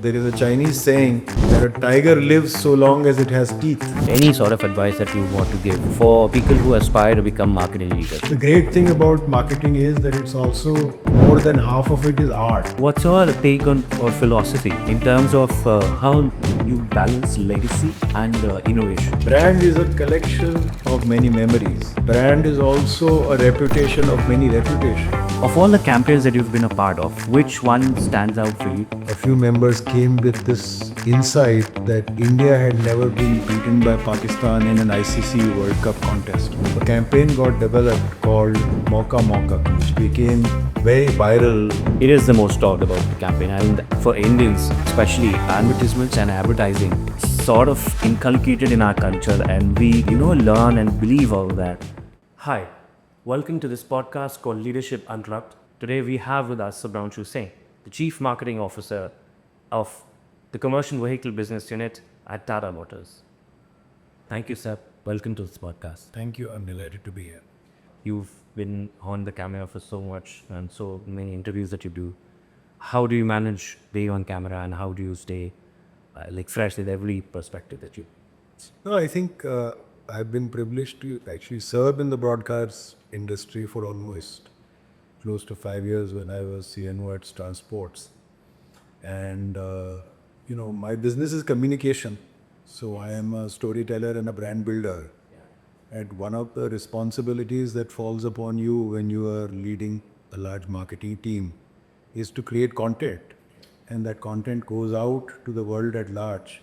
there is a Chinese saying that a tiger lives so long as it has teeth. Any sort of advice that you want to give for people who aspire to become marketing leaders? The great thing about marketing is that it's also more than half of it is art. What's your take on or philosophy in terms of how you balance legacy and innovation? Brand is a collection of many memories. Brand is also a reputation of many reputations. Of all the campaigns that you've been a part of, which one stands out for you? A few members came with this insight that India had never been beaten by Pakistan in an ICC World Cup contest. A campaign got developed called Mauka Mauka, which became very viral. It is the most talked about campaign, and for Indians, especially advertisements and advertising, sort of inculcated in our culture, and we learn and believe all that. Hi, welcome to this podcast called Leadership Unplugged. Today we have with us Shubhranshu Singh, the Chief Marketing Officer of the Commercial Vehicle Business Unit at Tata Motors. Thank you, sir. Welcome to this podcast. Thank you. I'm delighted to be here. You've been on the camera for so much and so many interviews that you do. How do you manage being on camera, and how do you stay fresh with every perspective that you? No, I think I've been privileged to actually serve in the broadcast industry for almost close to 5 years when I was CNO at Transports. And, my business is communication. So I am a storyteller and a brand builder. And one of the responsibilities that falls upon you when you are leading a large marketing team is to create content. And that content goes out to the world at large.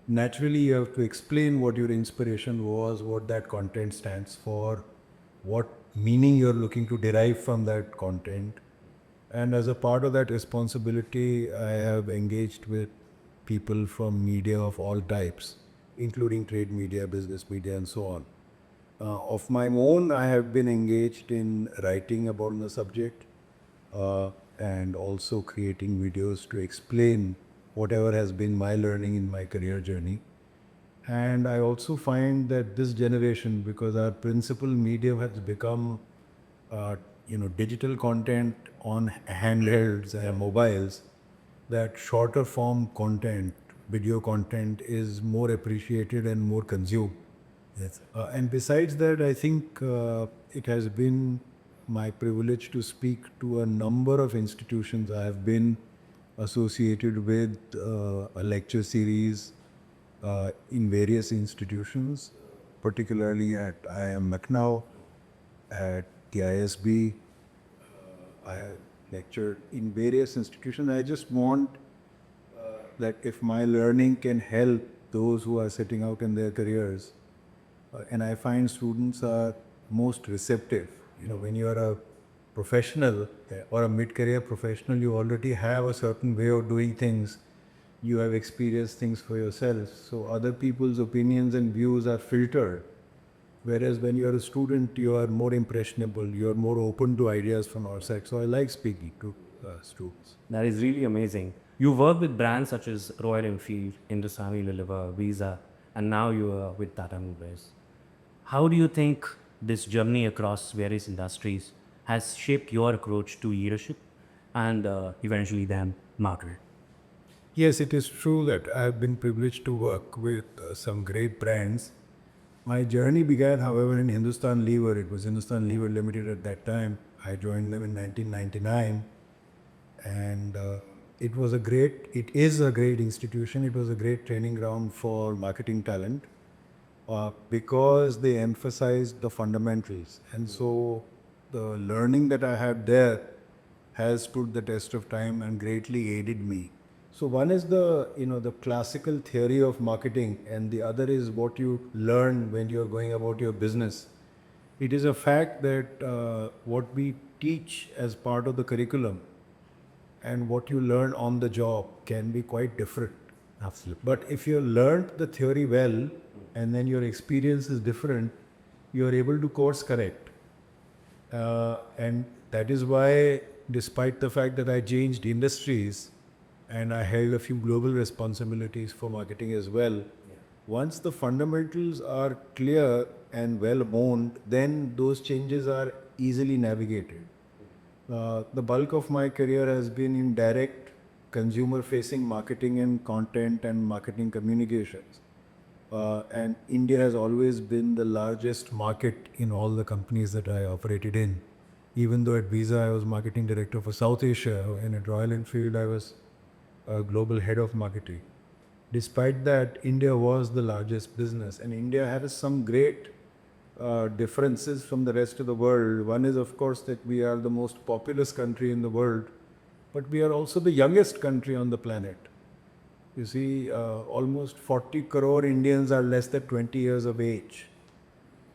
Naturally, you have to explain what your inspiration was, what that content stands for, what meaning you're looking to derive from that content. And as a part of that responsibility, I have engaged with people from media of all types, including trade media, business media, and so on. Of my own, I have been engaged in writing about the subject and also creating videos to explain whatever has been my learning in my career journey. And I also find that this generation, because our principal medium has become, digital content on handhelds and mobiles, that shorter form content, video content is more appreciated and more consumed. Yes. And besides that, I think it has been my privilege to speak to a number of institutions. I have been associated with a lecture series in various institutions, particularly at IIM Lucknow, at the ISB. I have lectured in various institutions. I just want that if my learning can help those who are setting out in their careers, and I find students are most receptive. When you are a professional or a mid-career professional, you already have a certain way of doing things. You have experienced things for yourself. So other people's opinions and views are filtered. Whereas when you are a student, you are more impressionable. You are more open to ideas from outside. So I like speaking to students. That is really amazing. You work with brands such as Royal Enfield, Hindustan Unilever, Visa, and now you are with Tata Motors. How do you think this journey across various industries has shaped your approach to leadership and eventually then marketing? Yes, it is true that I have been privileged to work with some great brands. My journey began, however, in Hindustan Lever. It was Hindustan Lever Limited at that time. I joined them in 1999, and it is a great institution. It was a great training ground for marketing talent because they emphasized the fundamentals. And so the learning that I had there has stood the test of time and greatly aided me. So one is the classical theory of marketing, and the other is what you learn when you're going about your business. It is a fact that what we teach as part of the curriculum and what you learn on the job can be quite different. Absolutely. But if you learned the theory well and then your experience is different, you are able to course correct. And that is why, despite the fact that I changed industries, and I held a few global responsibilities for marketing as well. Once the fundamentals are clear and well honed, then those changes are easily navigated. The bulk of my career has been in direct consumer-facing marketing and content and marketing communications. And India has always been the largest market in all the companies that I operated in. Even though at Visa I was marketing director for South Asia, and at Royal Enfield I was global head of marketing. Despite that, India was the largest business, and India has some great differences from the rest of the world. One is, of course, that we are the most populous country in the world, but we are also the youngest country on the planet. You see, almost 40 crore Indians are less than 20 years of age.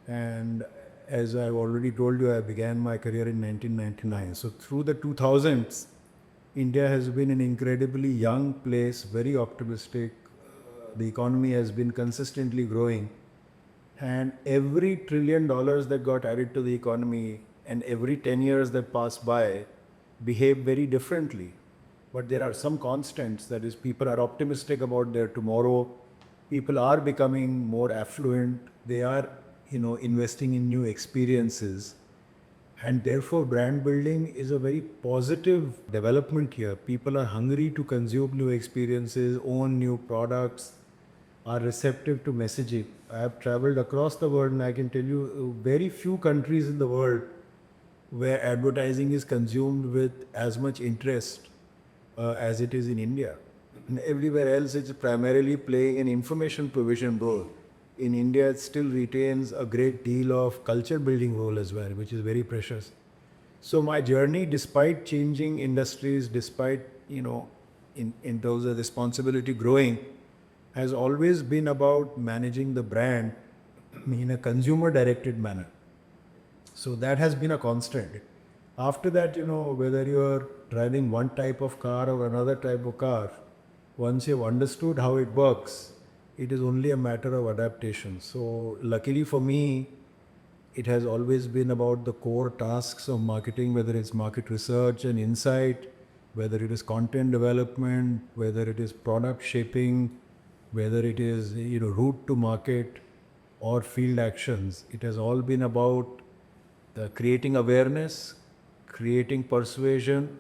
And as I've already told you, I began my career in 1999. So through the 2000s, India has been an incredibly young place, very optimistic. The economy has been consistently growing. And every $1 trillion that got added to the economy and every 10 years that passed by behave very differently. But there are some constants. That is, people are optimistic about their tomorrow. People are becoming more affluent. They are, investing in new experiences. And therefore, brand building is a very positive development here. People are hungry to consume new experiences, own new products, are receptive to messaging. I have traveled across the world, and I can tell you very few countries in the world where advertising is consumed with as much interest as it is in India. And everywhere else, it's primarily playing an information provision role. In India, it still retains a great deal of culture building role as well, which is very precious. So my journey, despite changing industries, despite, in terms of responsibility growing, has always been about managing the brand in a consumer directed manner. So that has been a constant. After that, whether you're driving one type of car or another type of car, once you've understood how it works, it is only a matter of adaptation. So luckily for me, it has always been about the core tasks of marketing, whether it's market research and insight, whether it is content development, whether it is product shaping, whether it is route to market or field actions. It has all been about creating awareness, creating persuasion,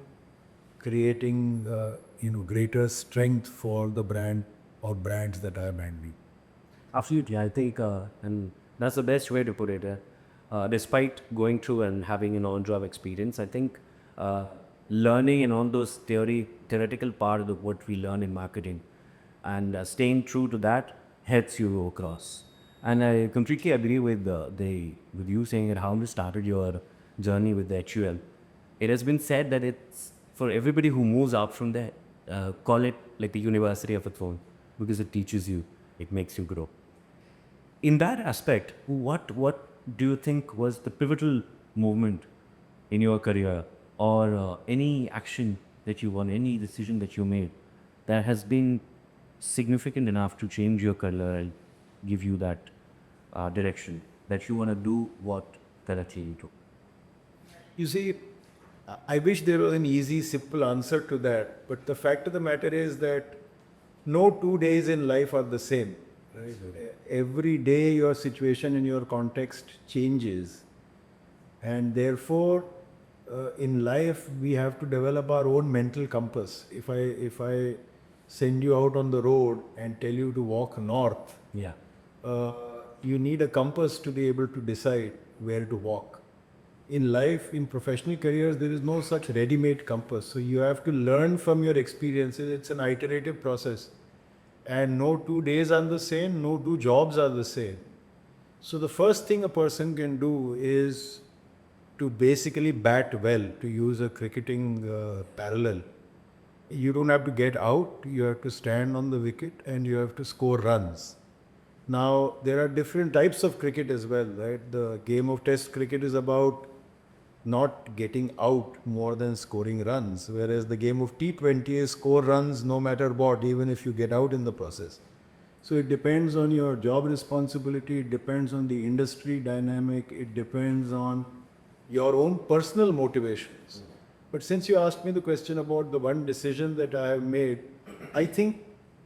creating greater strength for the brand or brands that I am handling. Absolutely, I think, and that's the best way to put it. Despite going through and having an on-job experience, I think learning and all those theoretical part of what we learn in marketing, and staying true to that helps you go across. And I completely agree with with you saying that how you started your journey with the HUL. It has been said that it's for everybody who moves out from there, call it like the university of its own, because it teaches you, it makes you grow. In that aspect, what do you think was the pivotal movement in your career, or any action that you won, any decision that you made that has been significant enough to change your career and give you that direction that you want to do what direction you took? You see, I wish there was an easy, simple answer to that. But the fact of the matter is that no 2 days in life are the same. Right? Every day your situation and your context changes. And therefore, in life, we have to develop our own mental compass. If I send you out on the road and tell you to walk north, Yeah. you need a compass to be able to decide where to walk. In life, in professional careers, there is no such ready-made compass. So you have to learn from your experiences. It's an iterative process. And no 2 days are the same, no two jobs are the same. So the first thing a person can do is to basically bat well, to use a cricketing parallel. You don't have to get out, you have to stand on the wicket and you have to score runs. Now, there are different types of cricket as well, right? The game of test cricket is about not getting out more than scoring runs, whereas the game of T20 is score runs no matter what, even if you get out in the process. So it depends on your job responsibility, it depends on the industry dynamic, it depends on your own personal motivations. But since you asked me the question about the one decision that I have made, I think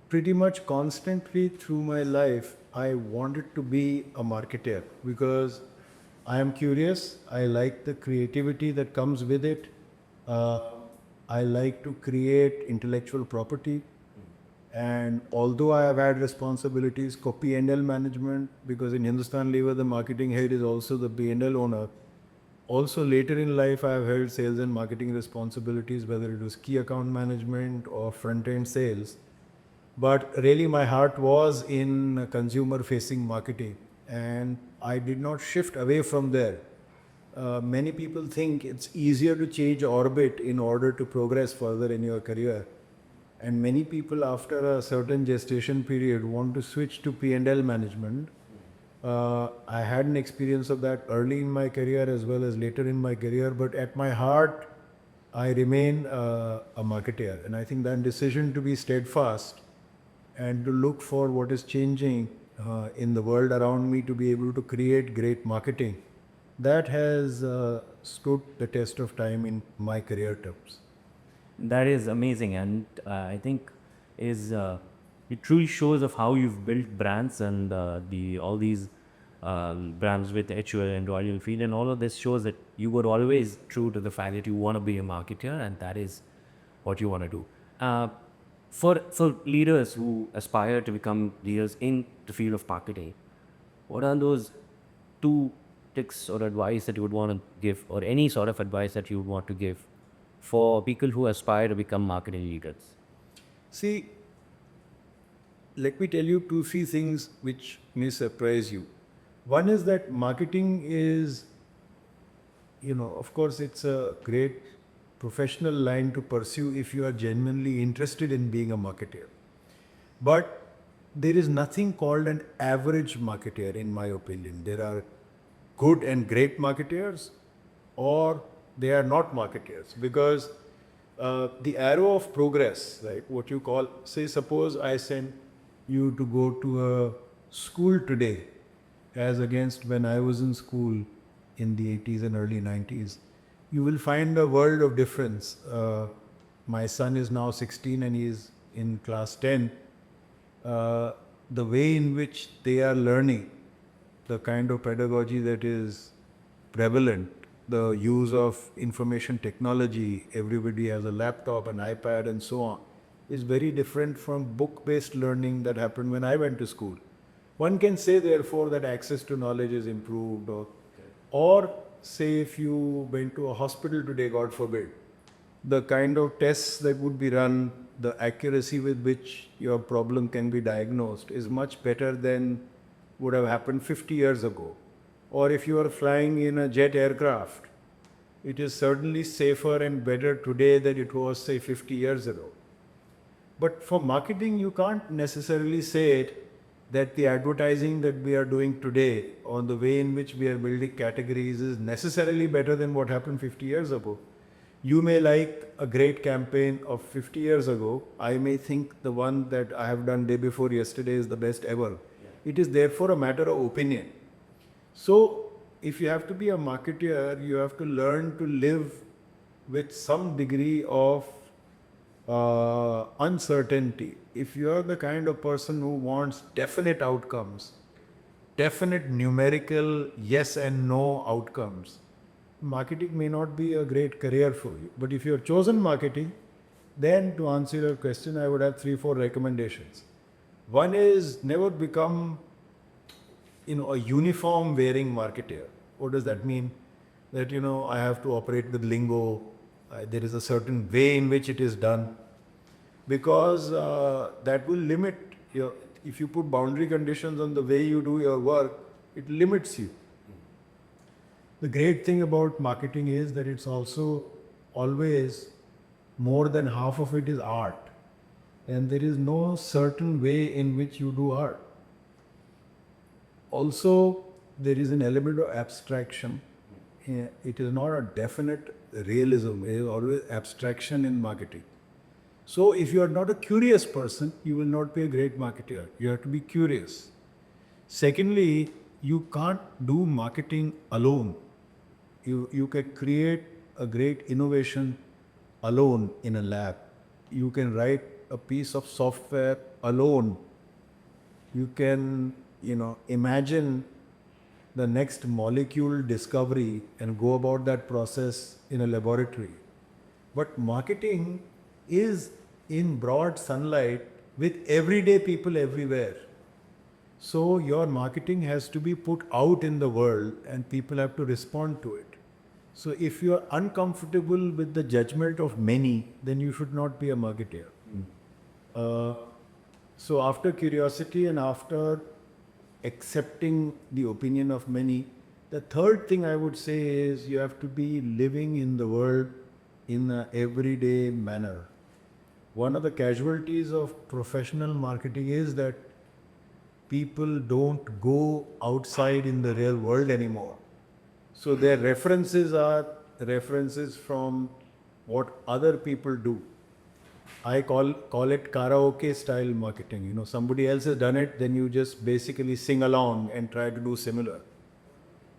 pretty much constantly through my life, I wanted to be a marketer because I am curious. I like the creativity that comes with it. I like to create intellectual property. And although I have had responsibilities for P&L management, because in Hindustan Lever, the marketing head is also the P&L owner. Also, later in life, I have held sales and marketing responsibilities, whether it was key account management or front end sales. But really, my heart was in consumer facing marketing, and I did not shift away from there. Many people think it's easier to change orbit in order to progress further in your career. And many people, after a certain gestation period, want to switch to P&L management. I had an experience of that early in my career as well as later in my career, but at my heart, I remain a marketer. And I think that decision to be steadfast and to look for what is changing in the world around me to be able to create great marketing, that has stood the test of time in my career terms. That is amazing, and I think is it truly shows of how you've built brands and the all these brands with HUL and Royal Enfield, and all of this shows that you were always true to the fact that you want to be a marketer, and that is what you want to do. For leaders who aspire to become leaders in the field of marketing, what are those two tips or advice that you would want to give, or any sort of advice that you would want to give for people who aspire to become marketing leaders? See, let me tell you two, three things which may surprise you. One is that marketing is, of course, it's a great professional line to pursue if you are genuinely interested in being a marketer. But there is nothing called an average marketer, in my opinion. There are good and great marketers, or they are not marketers, because the arrow of progress, right? What you call, say, suppose I send you to go to a school today, as against when I was in school in the 80s and early 90s, you will find a world of difference. My son is now 16 and he is in class 10. The way in which they are learning, the kind of pedagogy that is prevalent, the use of information technology, everybody has a laptop, an iPad, and so on, is very different from book-based learning that happened when I went to school. One can say, therefore, that access to knowledge is improved, or say if you went to a hospital today, God forbid, the kind of tests that would be run, the accuracy with which your problem can be diagnosed is much better than would have happened 50 years ago. Or if you are flying in a jet aircraft, it is certainly safer and better today than it was, say, 50 years ago. But for marketing, you can't necessarily say it that the advertising that we are doing today, or the way in which we are building categories, is necessarily better than what happened 50 years ago. You may like a great campaign of 50 years ago. I may think the one that I have done day before yesterday is the best ever. It is therefore a matter of opinion. So, if you have to be a marketer, you have to learn to live with some degree of uncertainty. If you are the kind of person who wants definite outcomes, definite numerical yes and no outcomes, marketing may not be a great career for you. But if you have chosen marketing, then to answer your question, I would have 3-4 recommendations. One is, never become a uniform wearing marketer. What does that mean? That I have to operate with lingo. There is a certain way in which it is done, because that will limit your. If you put boundary conditions on the way you do your work, it limits you. The great thing about marketing is that it's also always more than half of it is art, and there is no certain way in which you do art. Also, there is an element of abstraction. It is not a definite realism, it is always abstraction in marketing. So, if you are not a curious person, you will not be a great marketer. You have to be curious. Secondly, you can't do marketing alone. You can create a great innovation alone in a lab. You can write a piece of software alone. You can, imagine the next molecule discovery and go about that process in a laboratory. But marketing is in broad sunlight with everyday people everywhere. So your marketing has to be put out in the world and people have to respond to it. So if you are uncomfortable with the judgment of many, then you should not be a marketer. Uh, so after curiosity and after accepting the opinion of many, the third thing I would say is you have to be living in the world in an everyday manner. One of the casualties of professional marketing is that people don't go outside in the real world anymore. So their references are references from what other people do. I call it karaoke style marketing. You know, somebody else has done it, then you just basically sing along and try to do similar.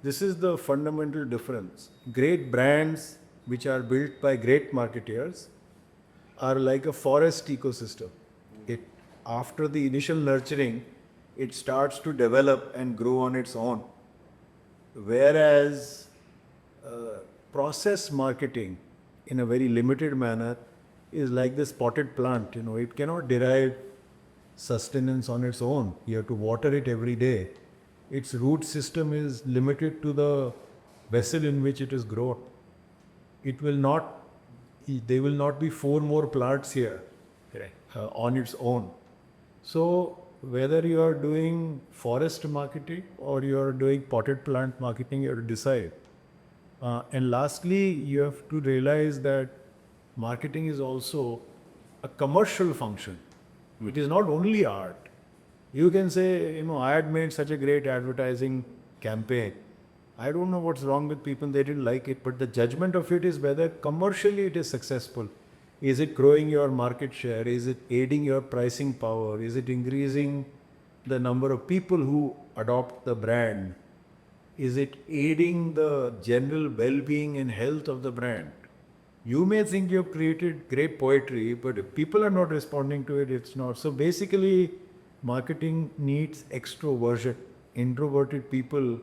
This is the fundamental difference. Great brands which are built by great marketeers are like a forest ecosystem. It after the initial nurturing, it starts to develop and grow on its own. Whereas process marketing in a very limited manner is like this potted plant. You know, it cannot derive sustenance on its own. You have to water it every day. Its root system is limited to the vessel in which it is grown. It will not, there will not be four more plants here on its own. So whether you are doing forest marketing or you are doing potted plant marketing, you have to decide. And lastly, you have to realize that marketing is also a commercial function. It is not only art. You can say, you know, I had made such a great advertising campaign. I don't know what's wrong with people, they didn't like it, but the judgment of it is whether commercially it is successful. Is it growing your market share? Is it aiding your pricing power? Is it increasing the number of people who adopt the brand? Is it aiding the general well-being and health of the brand? You may think you have created great poetry, but if people are not responding to it, it's not. So basically, marketing needs extroversion. Introverted people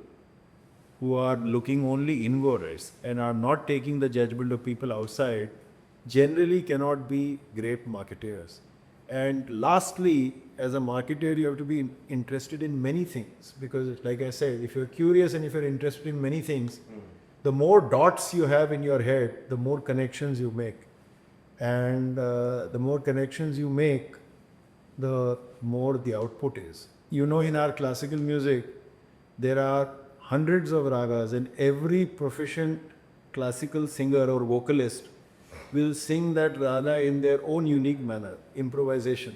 who are looking only inwards and are not taking the judgment of people outside generally cannot be great marketers. And lastly, as a marketer, you have to be interested in many things because, like I said, if you're curious and if you're interested in many things, the more dots you have in your head, the more connections you make. And the more connections you make, the more the output is. You know, in our classical music, there are hundreds of ragas, and every proficient classical singer or vocalist will sing that raga in their own unique manner, improvisation.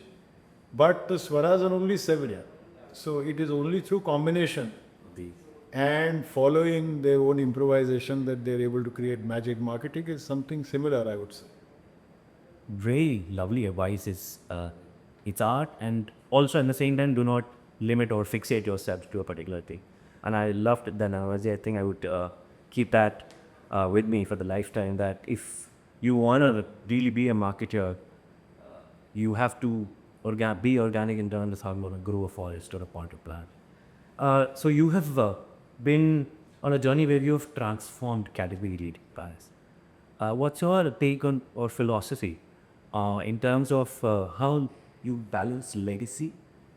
But the swaras are only seven. Yeah. So it is only through combination and following their own improvisation that they're able to create magic. Marketing is something similar, I would say. Very lovely advice. It's art, and also at the same time, do not limit or fixate yourself to a particular thing. And I loved the analogy. I think I would keep that with me for the lifetime. That if you want to really be a marketer, you have to be organic in terms of how you want to grow a forest or a potted plant. So you have been on a journey where you have transformed category reading, Paris. What's your take on or philosophy in terms of how you balance legacy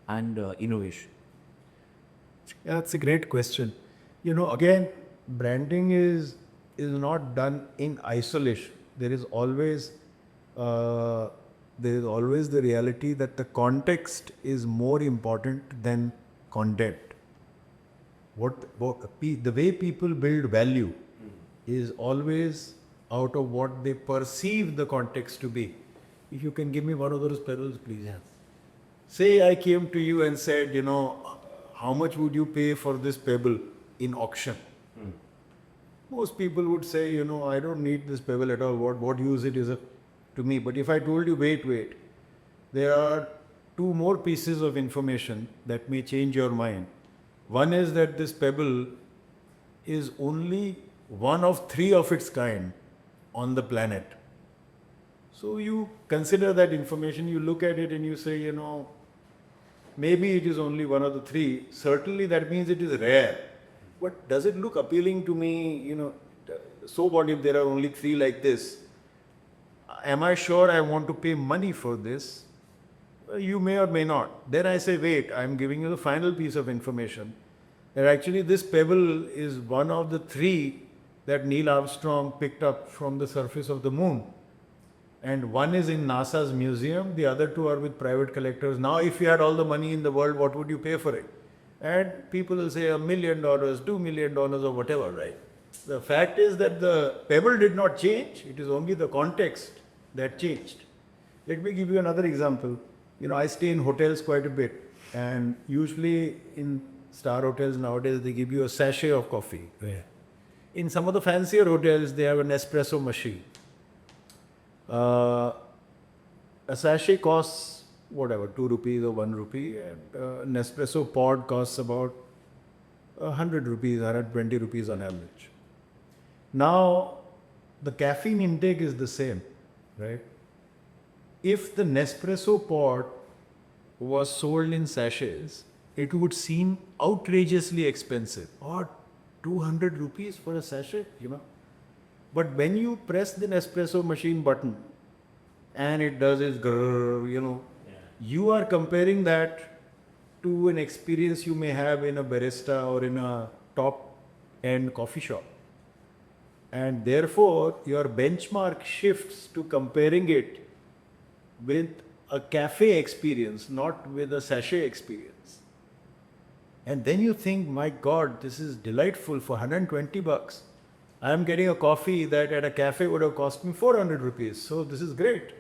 and innovation? Yeah, that's a great question. You know, again, branding is not done in isolation. There is always the reality that the context is more important than content. The way people build value is always out of what they perceive the context to be. If you can give me one of those pebbles, please. Yeah. Say I came to you and said, you know, how much would you pay for this pebble in auction? Most people would say, you know, I don't need this pebble at all. What use it is to me? But if I told you, wait, there are two more pieces of information that may change your mind. One is that this pebble is only one of three of its kind on the planet. So you consider that information, you look at it and you say, you know, maybe it is only one of the three. Certainly that means it is rare. But does it look appealing to me? You know, so what if there are only three like this? Am I sure I want to pay money for this? You may or may not. Then I say, wait, I'm giving you the final piece of information. That actually this pebble is one of the three that Neil Armstrong picked up from the surface of the moon. And one is in NASA's museum, the other two are with private collectors. Now, if you had all the money in the world, what would you pay for it? And people will say $1 million, $2 million, or whatever, right? The fact is that the pebble did not change, it is only the context that changed. Let me give you another example. I stay in hotels quite a bit, and usually in star hotels nowadays, they give you a sachet of coffee. Yeah. In some of the fancier hotels, they have an espresso machine. A sachet costs whatever, 2 rupees or 1 rupee, and an espresso pod costs about 100 rupees, 120 rupees on average. Now, the caffeine intake is the same, right? If the Nespresso pod was sold in sachets, it would seem outrageously expensive. Or 200 rupees for a sachet, But when you press the Nespresso machine button and it does its grrr, you are comparing that to an experience you may have in a barista or in a top end coffee shop. And therefore, your benchmark shifts to comparing it with a cafe experience, not with a sachet experience. And then you think, my God, this is delightful for 120 bucks. I am getting a coffee that at a cafe would have cost me 400 rupees. So this is great.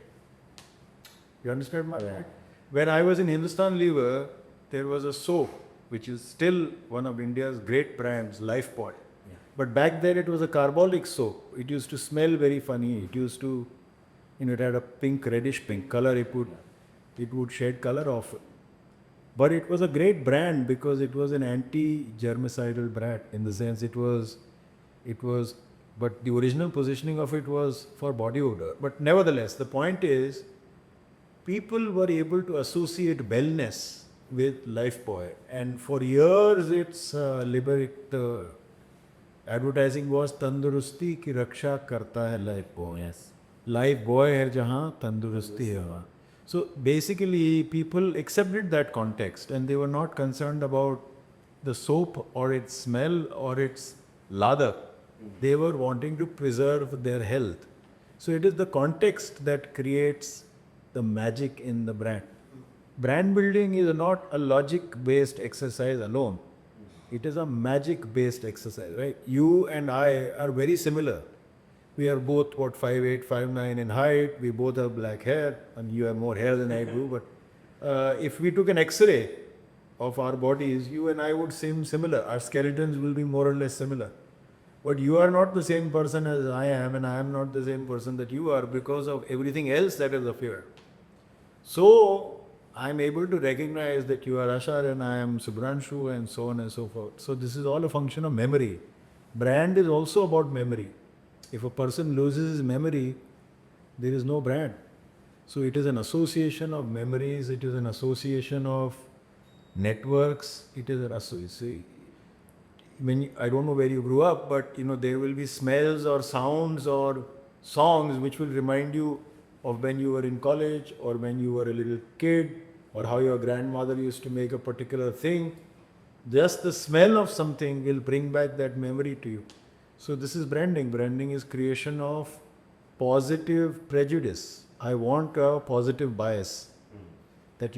You understand my point? When I was in Hindustan Lever, there was a soap, which is still one of India's great brands, Lifebuoy. But back then it was a carbolic soap. It used to smell very funny. It used to, it had a reddish pink color. It would shed color off it. But it was a great brand because it was an anti-germicidal brand in the sense but the original positioning of it was for body odor. But nevertheless, the point is, people were able to associate wellness with Lifebuoy. And for years, the advertising was Tandurusti ki raksha karta hai Lifebuoy. Yes. Lifebuoy hai jahan tandurusti hai wahan. So basically, people accepted that context and they were not concerned about the soap or its smell or its lather. They were wanting to preserve their health. So it is the context that creates the magic in the brand. Brand building is not a logic-based exercise alone. It is a magic-based exercise, right? You and I are very similar. We are both, 5'8", 5'9" in height. We both have black hair, and you have more hair than I do. But if we took an X-ray of our bodies, you and I would seem similar. Our skeletons will be more or less similar. But you are not the same person as I am, and I am not the same person that you are because of everything else that has appeared. So, I am able to recognize that you are Ashar and I am Shubhranshu and so on and so forth. So, this is all a function of memory. Brand is also about memory. If a person loses his memory, there is no brand. So, it is an association of memories, it is an association of networks, it is an association. I don't know where you grew up, but there will be smells or sounds or songs which will remind you of when you were in college or when you were a little kid or how your grandmother used to make a particular thing. Just the smell of something will bring back that memory to you. So this is branding. Branding is creation of positive prejudice. I want a positive bias. That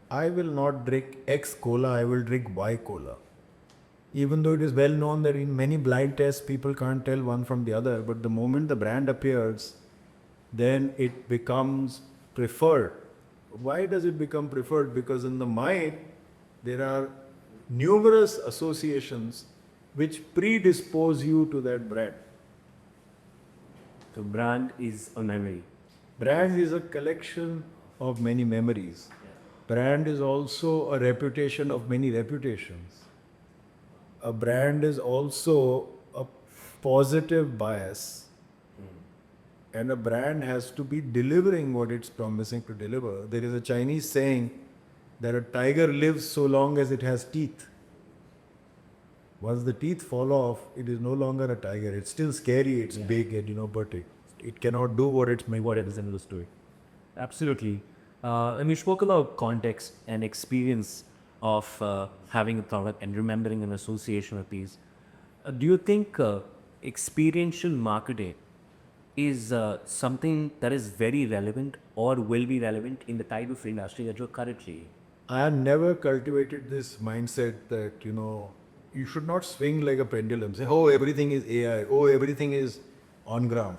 I will not drink X cola, I will drink Y cola. Even though it is well known that in many blind tests people can't tell one from the other, but the moment the brand appears, then it becomes preferred. Why does it become preferred? Because in the mind, there are numerous associations which predispose you to that brand. So brand is a memory. Brand is a collection of many memories. Brand is also a reputation of many reputations. A brand is also a positive bias. And a brand has to be delivering what it's promising to deliver. There is a Chinese saying that a tiger lives so long as it has teeth. Once the teeth fall off, it is no longer a tiger. It's still scary, it's big, and but It cannot do what it's What it is in the story. Absolutely. And we spoke about context and experience of having a product and remembering an association with these. Do you think experiential marketing is something that is very relevant or will be relevant in the type of industry that you're currently in? I have never cultivated this mindset that, you should not swing like a pendulum. Say, oh, everything is AI. Oh, everything is on ground.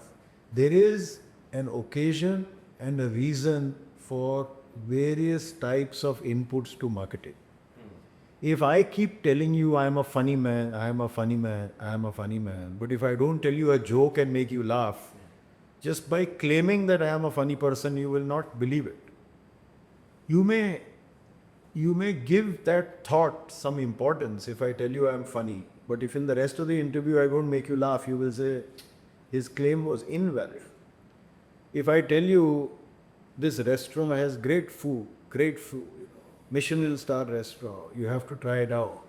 There is an occasion and a reason for various types of inputs to marketing. If I keep telling you I am a funny man, I am a funny man, I am a funny man, but if I don't tell you a joke and make you laugh, just by claiming that I am a funny person, you will not believe it. You may give that thought some importance if I tell you I'm funny, but if in the rest of the interview I don't make you laugh, you will say his claim was invalid. If I tell you this restaurant has great food, Michelin star restaurant, you have to try it out,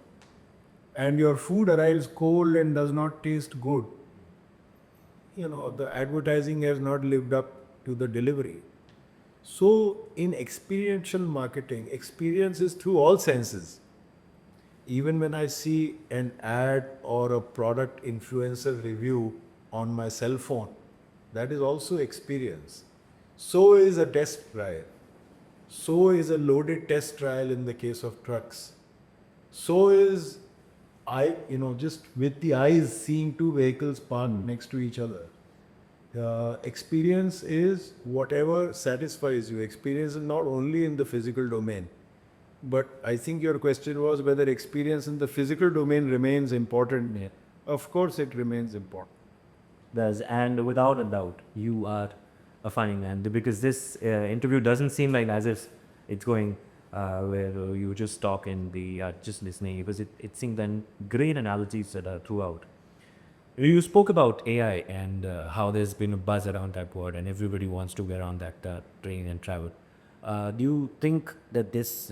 and your food arrives cold and does not taste good, the advertising has not lived up to the delivery. So, in experiential marketing, experience is through all senses. Even when I see an ad or a product influencer review on my cell phone, that is also experience. So is a test trial. So is a loaded test trial in the case of trucks. So is just with the eyes seeing two vehicles parked next to each other. Experience is whatever satisfies you. Experience is not only in the physical domain, but I think your question was whether experience in the physical domain remains important. Yeah. Of course, it remains important. Does, and without a doubt, you are a funny man because this interview doesn't seem like as if it's going where you just talk and the just listening, because it seemed then great analogies that are throughout. You spoke about AI and how there's been a buzz around that word and everybody wants to get on that train and travel. Do you think that this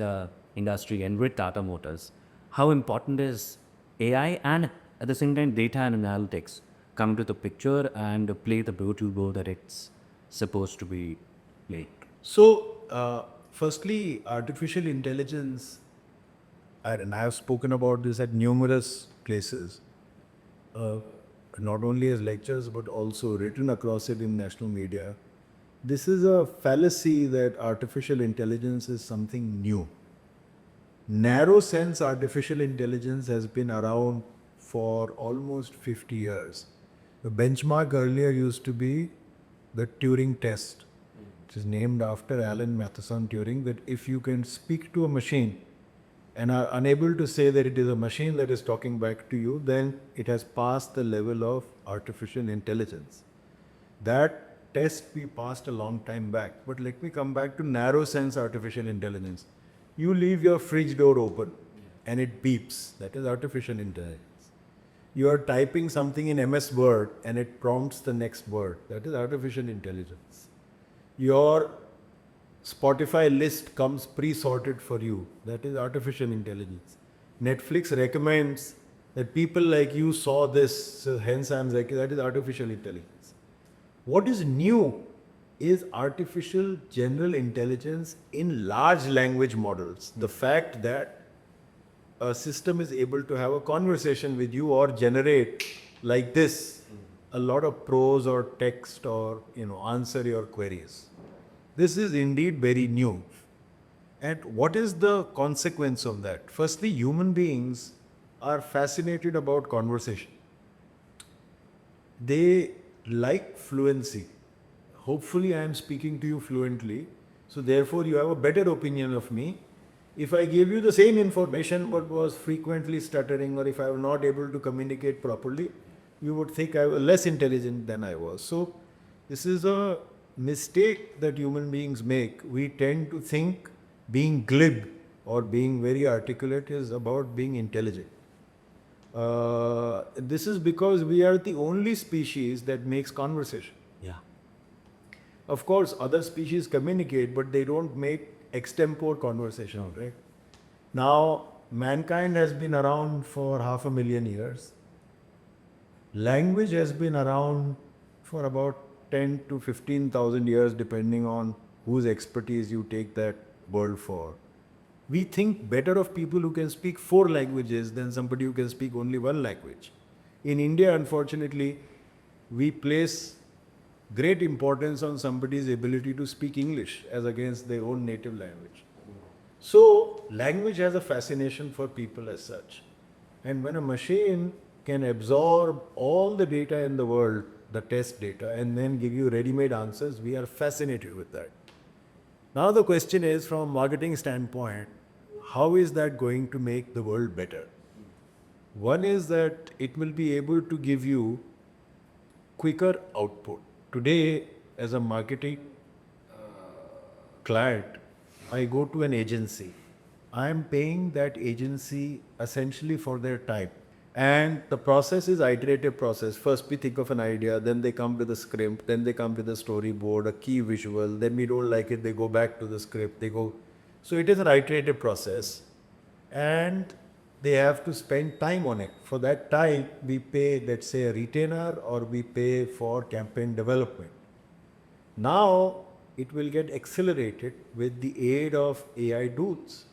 industry and with Tata Motors, how important is AI and at the same time data and analytics come to the picture and play the role that it's supposed to be playing? So, firstly, artificial intelligence, and I have spoken about this at numerous places, not only as lectures but also written across it in national media. This is a fallacy that artificial intelligence is something new. Narrow sense artificial intelligence has been around for almost 50 years. The benchmark earlier used to be the Turing test, which is named after Alan Matheson Turing, that if you can speak to a machine and are unable to say that it is a machine that is talking back to you, then it has passed the level of artificial intelligence. That test we passed a long time back. But let me come back to narrow sense artificial intelligence. You leave your fridge door open and it beeps. That is artificial intelligence. You are typing something in MS Word and it prompts the next word. That is artificial intelligence. Your Spotify list comes pre-sorted for you. That is artificial intelligence. Netflix recommends that people like you saw this, so hence that is artificial intelligence. What is new is artificial general intelligence in large language models. The fact that a system is able to have a conversation with you or generate like this a lot of prose or text or answer your queries. This is indeed very new. And what is the consequence of that? Firstly, human beings are fascinated about conversation. They like fluency. Hopefully, I am speaking to you fluently, so therefore you have a better opinion of me. If I gave you the same information but was frequently stuttering, or if I was not able to communicate properly, you would think I was less intelligent than I was. So, this is a mistake that human beings make. We tend to think being glib or being very articulate is about being intelligent. This is because we are the only species that makes conversation. Yeah. Of course, other species communicate, but they don't make extempore conversation, right? Now, mankind has been around for 500,000 years. Language has been around for about 10 to 15,000 years, depending on whose expertise you take that world for. We think better of people who can speak 4 languages than somebody who can speak only one language. In India, unfortunately, we place great importance on somebody's ability to speak English as against their own native language. So, language has a fascination for people as such. And when a machine can absorb all the data in the world, the test data, and then give you ready-made answers, we are fascinated with that. Now the question is, from a marketing standpoint, how is that going to make the world better? One is that it will be able to give you quicker output. Today, as a marketing client, I go to an agency. I am paying that agency essentially for their time. And the process is iterative process. First we think of an idea, then they come with a script, then they come with a storyboard, a key visual, then we don't like it, they go back to the script, they go. So it is an iterative process. And they have to spend time on it. For that time, we pay, let's say, a retainer, or we pay for campaign development. Now, it will get accelerated with the aid of AI tools.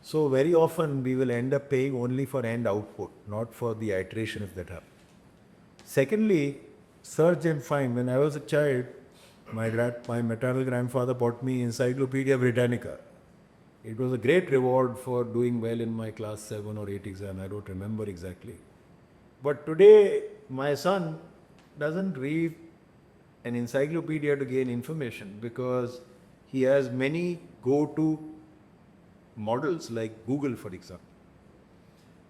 So very often we will end up paying only for end output, not for the iteration if that happens. Secondly, search and find. When I was a child, my maternal grandfather bought me Encyclopedia Britannica. It was a great reward for doing well in my class 7 or 8 exam. I don't remember exactly. But today, my son doesn't read an encyclopedia to gain information because he has many go-to models like Google, for example.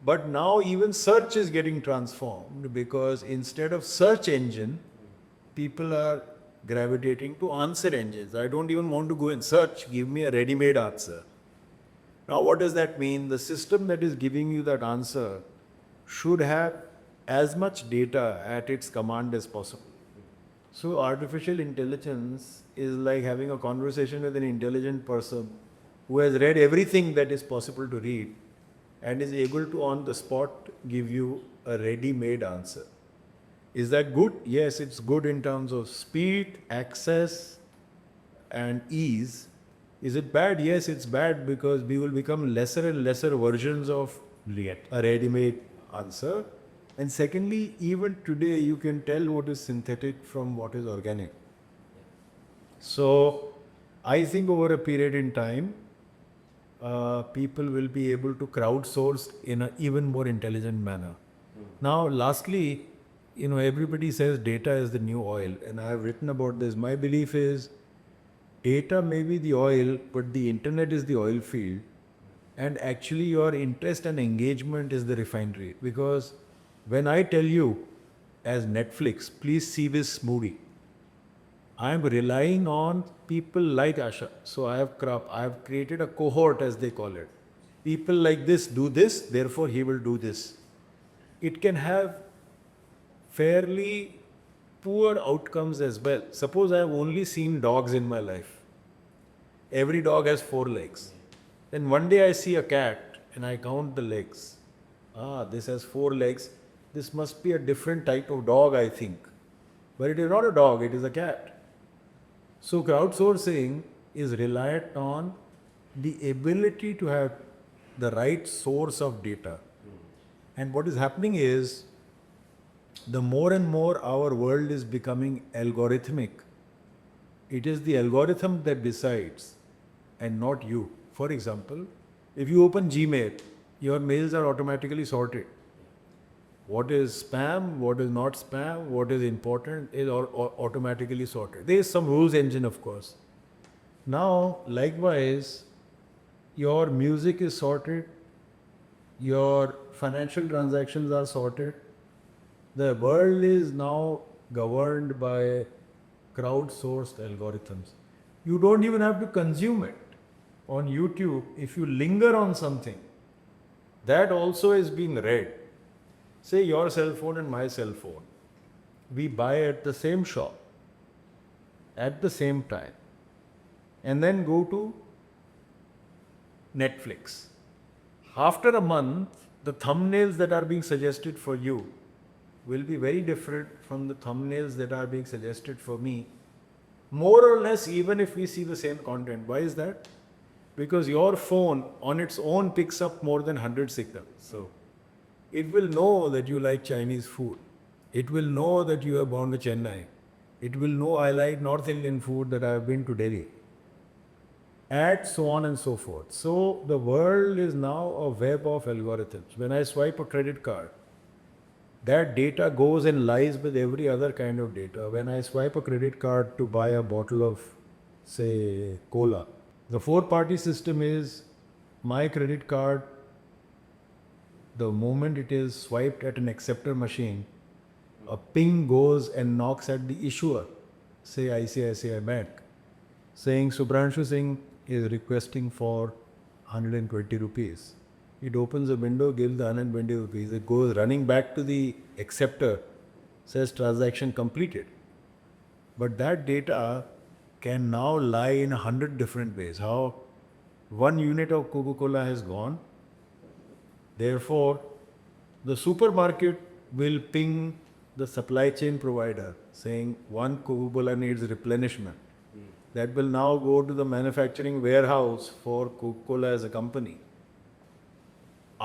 But now even search is getting transformed because instead of search engine, people are gravitating to answer engines. I don't even want to go and search, give me a ready-made answer. Now what does that mean? The system that is giving you that answer should have as much data at its command as possible. So artificial intelligence is like having a conversation with an intelligent person who has read everything that is possible to read and is able to on the spot give you a ready-made answer. Is that good? Yes, it's good in terms of speed, access, and ease. Is it bad? Yes, it's bad because we will become lesser and lesser versions of a ready-made answer. And secondly, even today you can tell what is synthetic from what is organic. So I think over a period in time, people will be able to crowdsource in an even more intelligent manner. Now, lastly, everybody says data is the new oil, and I have written about this. My belief is data may be the oil, but the internet is the oil field, and actually your interest and engagement is the refinery. Because when I tell you, as Netflix, please see this movie, I am relying on people like Asha. So I have created a cohort, as they call it. People like this do this, therefore he will do this. It can have fairly poor outcomes as well. Suppose I have only seen dogs in my life. Every dog has 4 legs. Then one day I see a cat and I count the legs. This has 4 legs. This must be a different type of dog, I think. But it is not a dog, it is a cat. So crowdsourcing is reliant on the ability to have the right source of data. And what is happening is, the more and more our world is becoming algorithmic, it is the algorithm that decides and not you. For example, if you open Gmail, your mails are automatically sorted. What is spam, what is not spam, what is important is automatically sorted. There is some rules engine, of course. Now, likewise, your music is sorted, your financial transactions are sorted. The world is now governed by crowdsourced algorithms. You don't even have to consume it. On YouTube, if you linger on something, that also is being read. Say your cell phone and my cell phone. We buy at the same shop, at the same time, and then go to Netflix. After a month, the thumbnails that are being suggested for you will be very different from the thumbnails that are being suggested for me, more or less, even if we see the same content. Why is that? Because your phone on its own picks up more than 100 signals. So it will know that you like Chinese food. It will know that you are born to Chennai. It will know I like North Indian food, that I have been to Delhi. And so on and so forth. So the world is now a web of algorithms. When I swipe a credit card, that data goes and lies with every other kind of data. When I swipe a credit card to buy a bottle of, say, cola, the four-party system is my credit card. The moment it is swiped at an acceptor machine, a ping goes and knocks at the issuer, say ICICI Bank, saying Shubhranshu Singh is requesting for 120 rupees. It opens a window, gives the 120 rupees. It goes running back to the acceptor, says transaction completed. But that data can now lie in 100 different ways. How 1 unit of Coca-Cola has gone. Therefore, the supermarket will ping the supply chain provider saying one Coca-Cola needs replenishment. That will now go to the manufacturing warehouse for Coca-Cola as a company.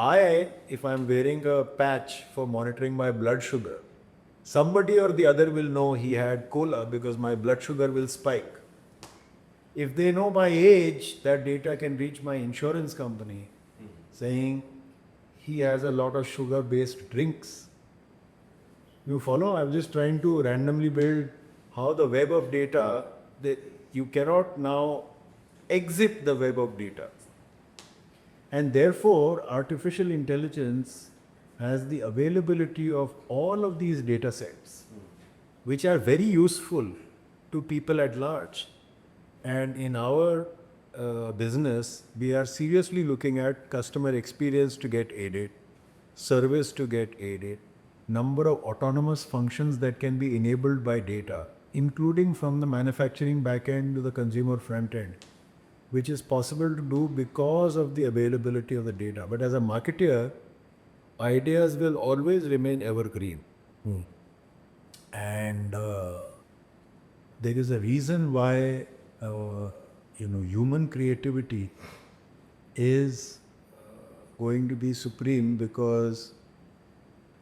If I'm wearing a patch for monitoring my blood sugar, somebody or the other will know he had cola because my blood sugar will spike. If they know my age, that data can reach my insurance company saying he has a lot of sugar-based drinks. You follow? I'm just trying to randomly build how the web of data, you cannot now exit the web of data. And therefore, artificial intelligence has the availability of all of these data sets, which are very useful to people at large. And in our business, we are seriously looking at customer experience to get aided, service to get aided, number of autonomous functions that can be enabled by data, including from the manufacturing backend to the consumer front end, which is possible to do because of the availability of the data. But as a marketer, ideas will always remain evergreen. And there is a reason why human creativity is going to be supreme, because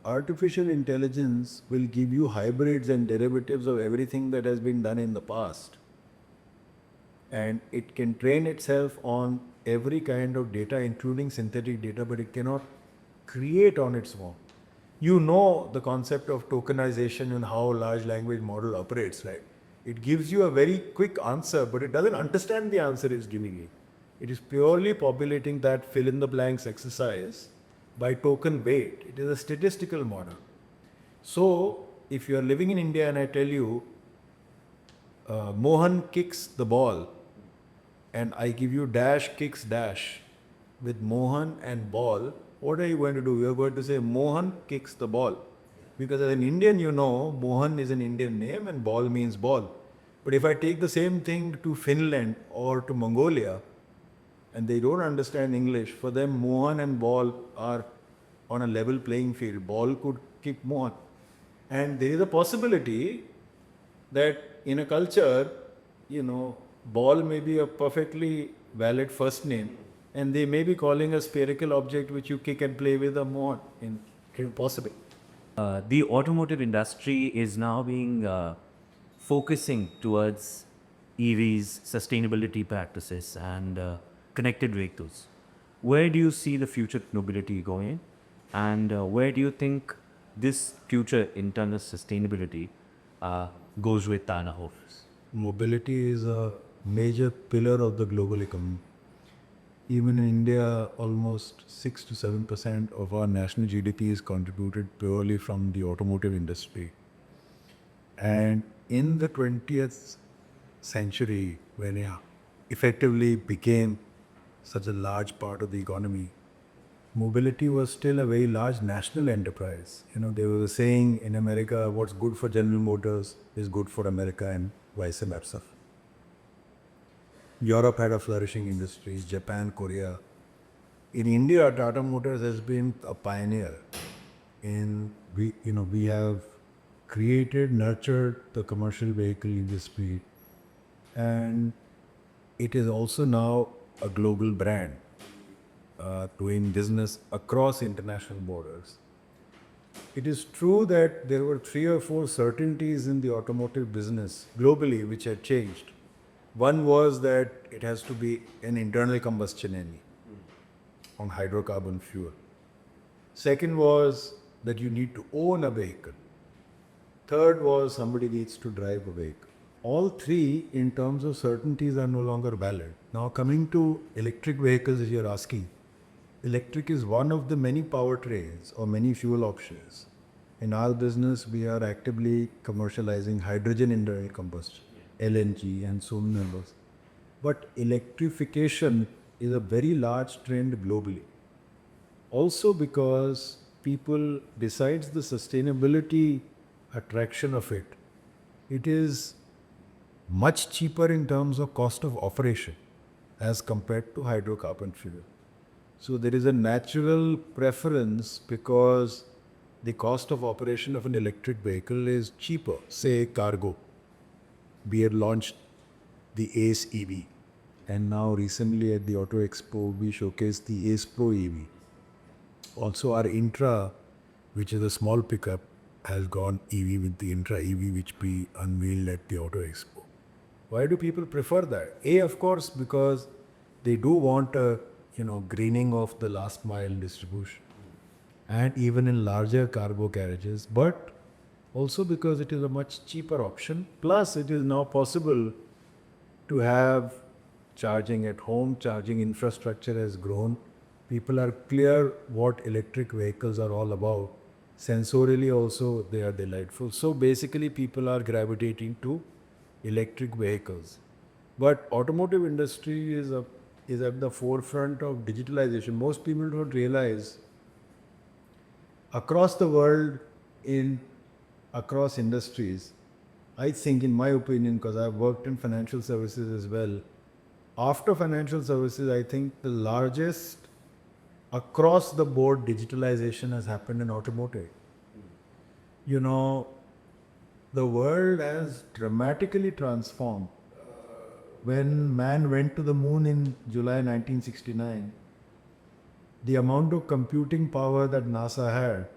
artificial intelligence will give you hybrids and derivatives of everything that has been done in the past. And it can train itself on every kind of data, including synthetic data, but it cannot create on its own. You know the concept of tokenization and how large language model operates, right? It gives you a very quick answer, but it doesn't understand the answer it's giving you. It is purely populating that fill in the blanks exercise by token weight. It is a statistical model. So if you are living in India and I tell you, Mohan kicks the ball, and I give you dash kicks dash with Mohan and ball, what are you going to do? You are going to say Mohan kicks the ball. Because as an Indian, you know, Mohan is an Indian name and ball means ball. But if I take the same thing to Finland or to Mongolia, and they don't understand English, for them Mohan and ball are on a level playing field. Ball could kick Mohan. And there is a possibility that in a culture, ball may be a perfectly valid first name, and they may be calling a spherical object which you kick and play with a Mohan. Possible. The automotive industry is now being focusing towards EVs, sustainability practices, and connected vehicles. Where do you see the future mobility going, and where do you think this future in terms of sustainability goes with Tata Motors? Mobility is a major pillar of the global economy. Even in India, almost 6 to 7% of our national GDP is contributed purely from the automotive industry. And in the 20th century, when it effectively became such a large part of the economy, mobility was still a very large national enterprise. There was a saying in America, what's good for General Motors is good for America, and vice versa. Europe had a flourishing industry, Japan, Korea. In India, Tata Motors has been a pioneer. we have created, nurtured the commercial vehicle industry, and it is also now a global brand doing business across international borders. It is true that there were three or four certainties in the automotive business globally which had changed. One was that it has to be an internal combustion engine on hydrocarbon fuel. Second was that you need to own a vehicle. Third was somebody needs to drive a vehicle. All three, in terms of certainties, are no longer valid. Now, coming to electric vehicles, as you're asking, electric is one of the many powertrains or many fuel options. In our business, we are actively commercializing hydrogen internal combustion, LNG, and so many others. But electrification is a very large trend globally. Also, because people, besides the sustainability attraction of it, it is much cheaper in terms of cost of operation as compared to hydrocarbon fuel. So there is a natural preference because the cost of operation of an electric vehicle is cheaper. Say cargo. We had launched the Ace EV, and now recently at the Auto Expo we showcased the Ace Pro EV. Also our Intra, which is a small pickup, has gone EV with the Intra EV which we unveiled at the Auto Expo. Why do people prefer that? A, of course, because they do want a greening of the last mile distribution, and even in larger cargo carriages, but also because it is a much cheaper option. Plus, it is now possible to have charging at home. Charging infrastructure has grown. People are clear what electric vehicles are all about. Sensorily also they are delightful. So basically people are gravitating to electric vehicles. But automotive industry is at the forefront of digitalization. Most people don't realize across the world, across industries, I think, in my opinion, because I've worked in financial services as well, after financial services, I think the largest across the board digitalization has happened in automotive. You know, the world has dramatically transformed. When man went to the moon in July 1969, the amount of computing power that NASA had,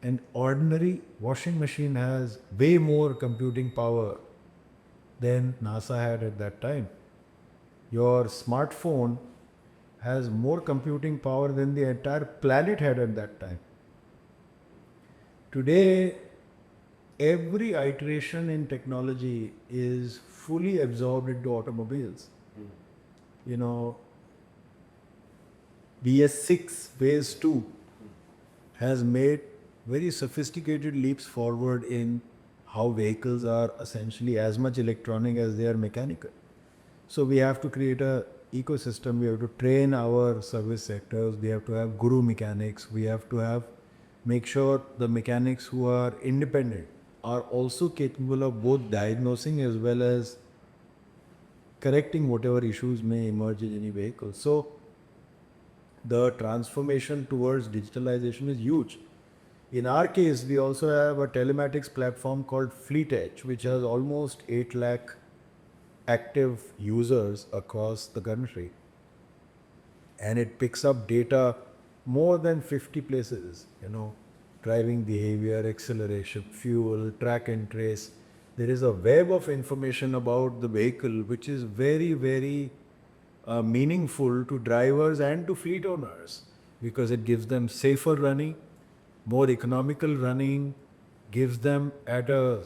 an ordinary washing machine has way more computing power than NASA had at that time. Your smartphone has more computing power than the entire planet had at that time. Today, every iteration in technology is fully absorbed into automobiles. You know, BS6 phase 2 has made very sophisticated leaps forward in how vehicles are essentially as much electronic as they are mechanical. So we have to create a ecosystem. We have to train our service sectors. We have to have guru mechanics. We have to make sure the mechanics who are independent are also capable of both diagnosing as well as correcting whatever issues may emerge in any vehicle. So the transformation towards digitalization is huge. In our case, we also have a telematics platform called Fleet Edge, which has almost 8 lakh active users across the country. And it picks up data more than 50 places, driving behavior, acceleration, fuel, track and trace. There is a web of information about the vehicle which is very, very meaningful to drivers and to fleet owners because it gives them safer running, more economical running, gives them at a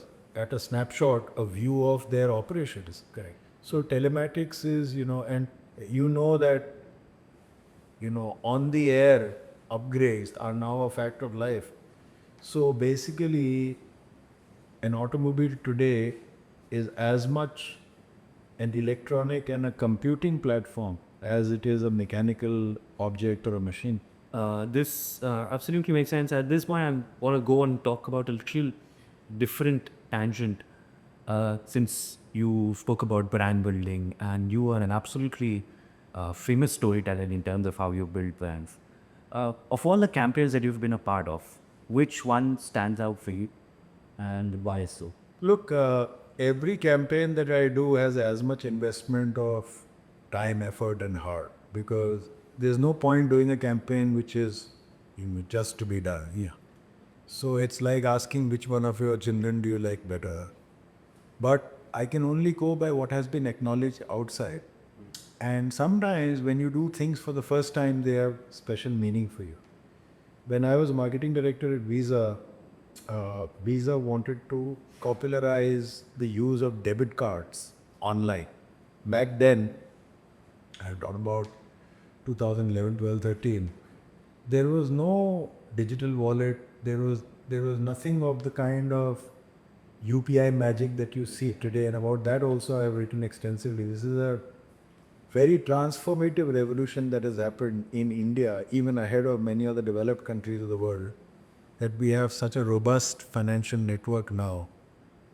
snapshot a view of their operations. Correct. So telematics is, and that, on the air upgrades are now a fact of life. So basically, an automobile today is as much an electronic and a computing platform as it is a mechanical object or a machine. This absolutely makes sense. At this point, I want to go and talk about a little different tangent. Since you spoke about brand building and you are an absolutely famous storyteller in terms of how you build brands. Of all the campaigns that you've been a part of, which one stands out for you and why so? Look, every campaign that I do has as much investment of time, effort, and heart because there's no point doing a campaign which is just to be done. Yeah. So it's like asking which one of your children do you like better. But I can only go by what has been acknowledged outside. And sometimes when you do things for the first time, they have special meaning for you. When I was marketing director at Visa, Visa wanted to popularize the use of debit cards online. Back then, I'm talking about 2011, 12, 13. There was no digital wallet. There was nothing of the kind of UPI magic that you see today. And about that also, I've written extensively. This is a very transformative revolution that has happened in India, even ahead of many other developed countries of the world, that we have such a robust financial network now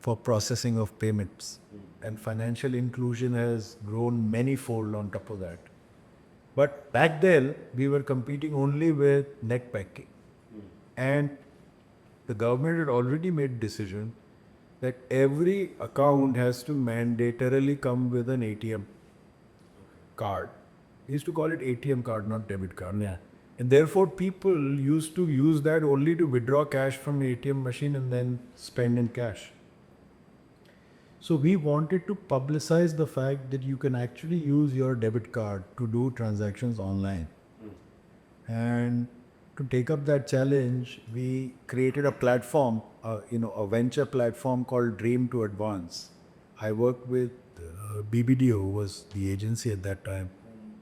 for processing of payments. And financial inclusion has grown many-fold on top of that. But back then, we were competing only with net banking. And the government had already made decision that every account has to mandatorily come with an ATM card. We used to call it ATM card, not debit card. Yeah. And therefore, people used to use that only to withdraw cash from the ATM machine and then spend in cash. So we wanted to publicize the fact that you can actually use your debit card to do transactions online. And to take up that challenge, we created a platform, a venture platform called Dream to Advance. I worked with BBDO, who was the agency at that time.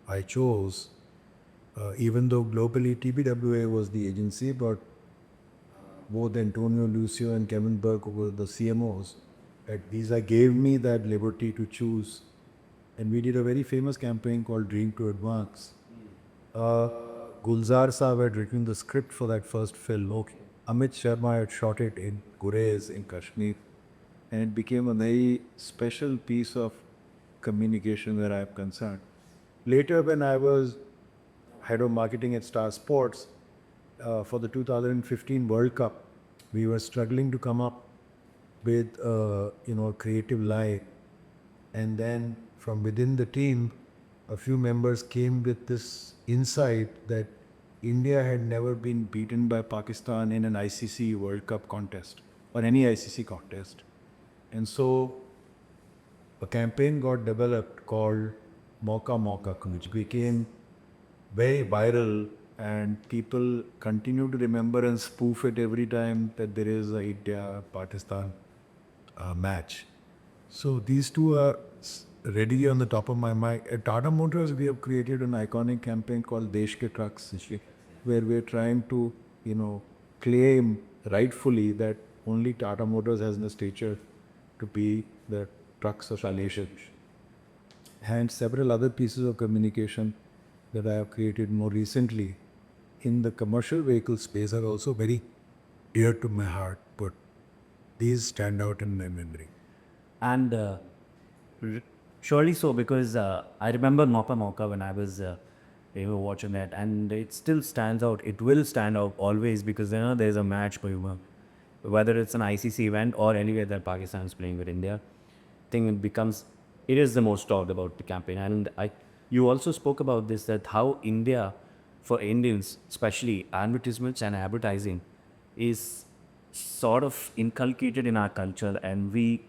I chose, even though globally TBWA was the agency, but both Antonio Lucio and Kevin Burke, who were the CMOs at Visa, gave me that liberty to choose. And we did a very famous campaign called Dream to Advance. Gulzar Saab had written the script for that first film. Okay. Amit Sharma had shot it in Gurez in Kashmir. And it became a very special piece of communication where I am concerned. Later, when I was head of marketing at Star Sports, for the 2015 World Cup, we were struggling to come up with a creative line. And then from within the team, a few members came with this insight that India had never been beaten by Pakistan in an ICC World Cup contest or any ICC contest. And so a campaign got developed called Mauka Mauka, which became very viral, and people continue to remember and spoof it every time that there is a India-Pakistan match. So these two are ready on the top of my mind. At Tata Motors, we have created an iconic campaign called Desh Ke Trucks, where we're trying to, claim rightfully that only Tata Motors has the stature to be the trucks of our nation. And several other pieces of communication that I have created more recently in the commercial vehicle space are also very dear to my heart, but these stand out in my memory. And surely so, because I remember Mauka Mauka when I was watching that, and it still stands out. It will stand out always because there's a match going on, whether it's an ICC event or anywhere that Pakistan is playing with India. I think it is the most talked about the campaign. And you also spoke about this, that how India, for Indians, especially advertisements and advertising, is sort of inculcated in our culture, and we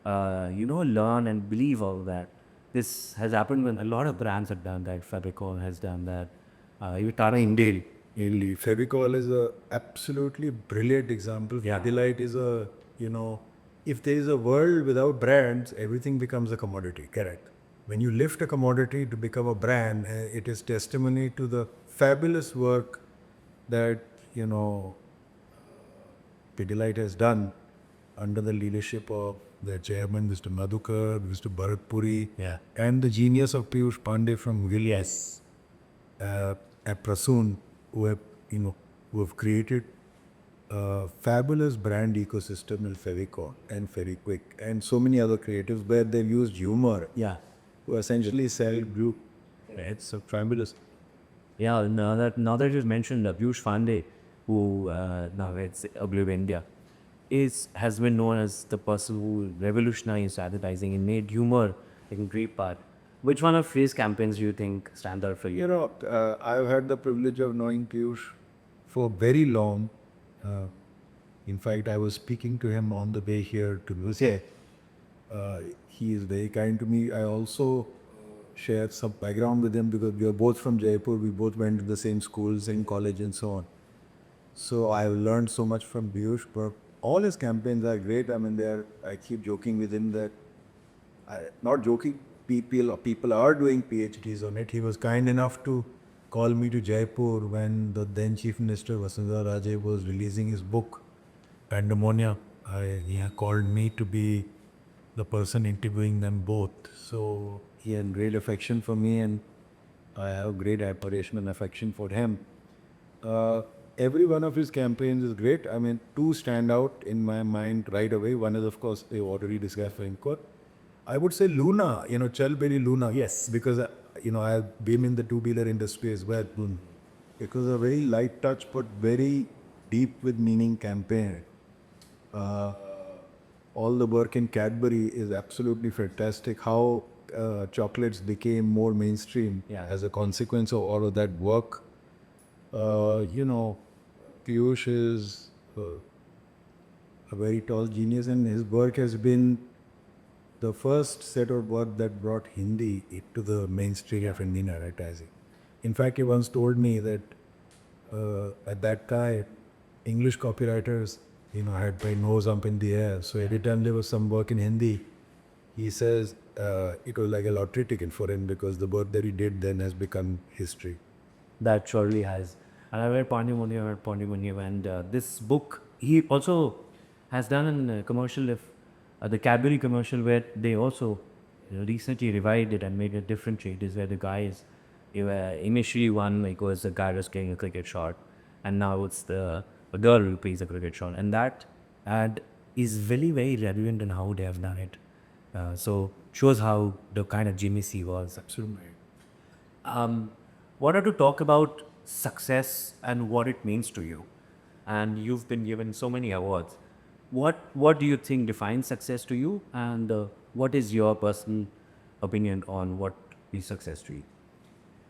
learn and believe all that. This has happened when a lot of brands have done that. Fevicol has done that. Even Tata India. Fevicol is a absolutely brilliant example. Yeah. Delight is if there is a world without brands, everything becomes a commodity. Correct. When you lift a commodity to become a brand, it is testimony to the fabulous work that, Pidilite has done under the leadership of their chairman, Mr. Madhukar, Mr. Bharat Puri, Yeah. and the genius of Piyush Pandey from Gilead, at Prasoon, who have created a fabulous brand ecosystem in Fevicol and Feviquick and so many other creatives where they've used humor Yeah. to essentially sell glue. It's so fabulous. Yeah, now that you've mentioned Piyush Pandey, who now it's Obliv India, has been known as the person who revolutionized advertising and made humor a great part. Which one of his campaigns do you think stand out for you? I've had the privilege of knowing Piyush for very long. Uh, in fact, I was speaking to him on the way here to USA. He is very kind to me. I also share some background with him because we are both from Jaipur. We both went to the same schools in college and so on. So I've learned so much from Piyush. But all his campaigns are great. I mean, I keep joking with him that not joking, people are doing PhDs on it. He was kind enough to call me to Jaipur when the then Chief Minister Vasundhara Raje was releasing his book, Pandemonia. He had called me to be the person interviewing them both. So he had great affection for me, and I have great admiration and affection for him. Uh, every one of his campaigns is great. I mean, two stand out in my mind right away. One is, of course, they already discussed Raincoat. I would say Luna, Chalberi Luna. Yes. Because, I've been in the two-wheeler industry as well. It was a very light touch, but very deep with meaning campaign. Uh, all the work in Cadbury is absolutely fantastic. How chocolates became more mainstream as a consequence of all of that work. Piyush is a very tall genius, and his work has been the first set of work that brought Hindi into the mainstream of Indian advertising. In fact, he once told me that at that time, English copywriters, had their nose up in the air. So every time there was some work in Hindi, he says it was like a lottery ticket for him because the work that he did then has become history. That surely has. And I read Pondimunye, and this book, he also has done a commercial, if the Cadbury commercial, where they also recently revived it and made it different changes, where the guy is, initially one, like, was a guy just getting a cricket shot, and now it's a girl who plays a cricket shot. And that ad is very, very relevant in how they have done it. So shows how the kind of Jimmy C was. Absolutely. Wanted to talk about success and what it means to you. And you've been given so many awards. What do you think defines success to you? And what is your personal opinion on what is success to you?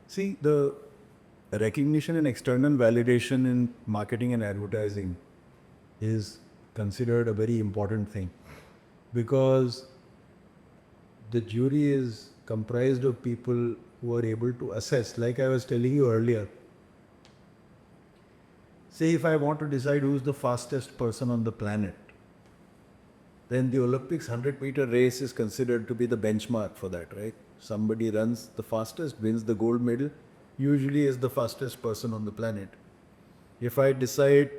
See, the recognition and external validation in marketing and advertising is considered a very important thing because the jury is comprised of people who are able to assess, like I was telling you earlier. Say, if I want to decide who's the fastest person on the planet, then the Olympics 100-meter race is considered to be the benchmark for that, right? Somebody runs the fastest, wins the gold medal, usually is the fastest person on the planet. If I decide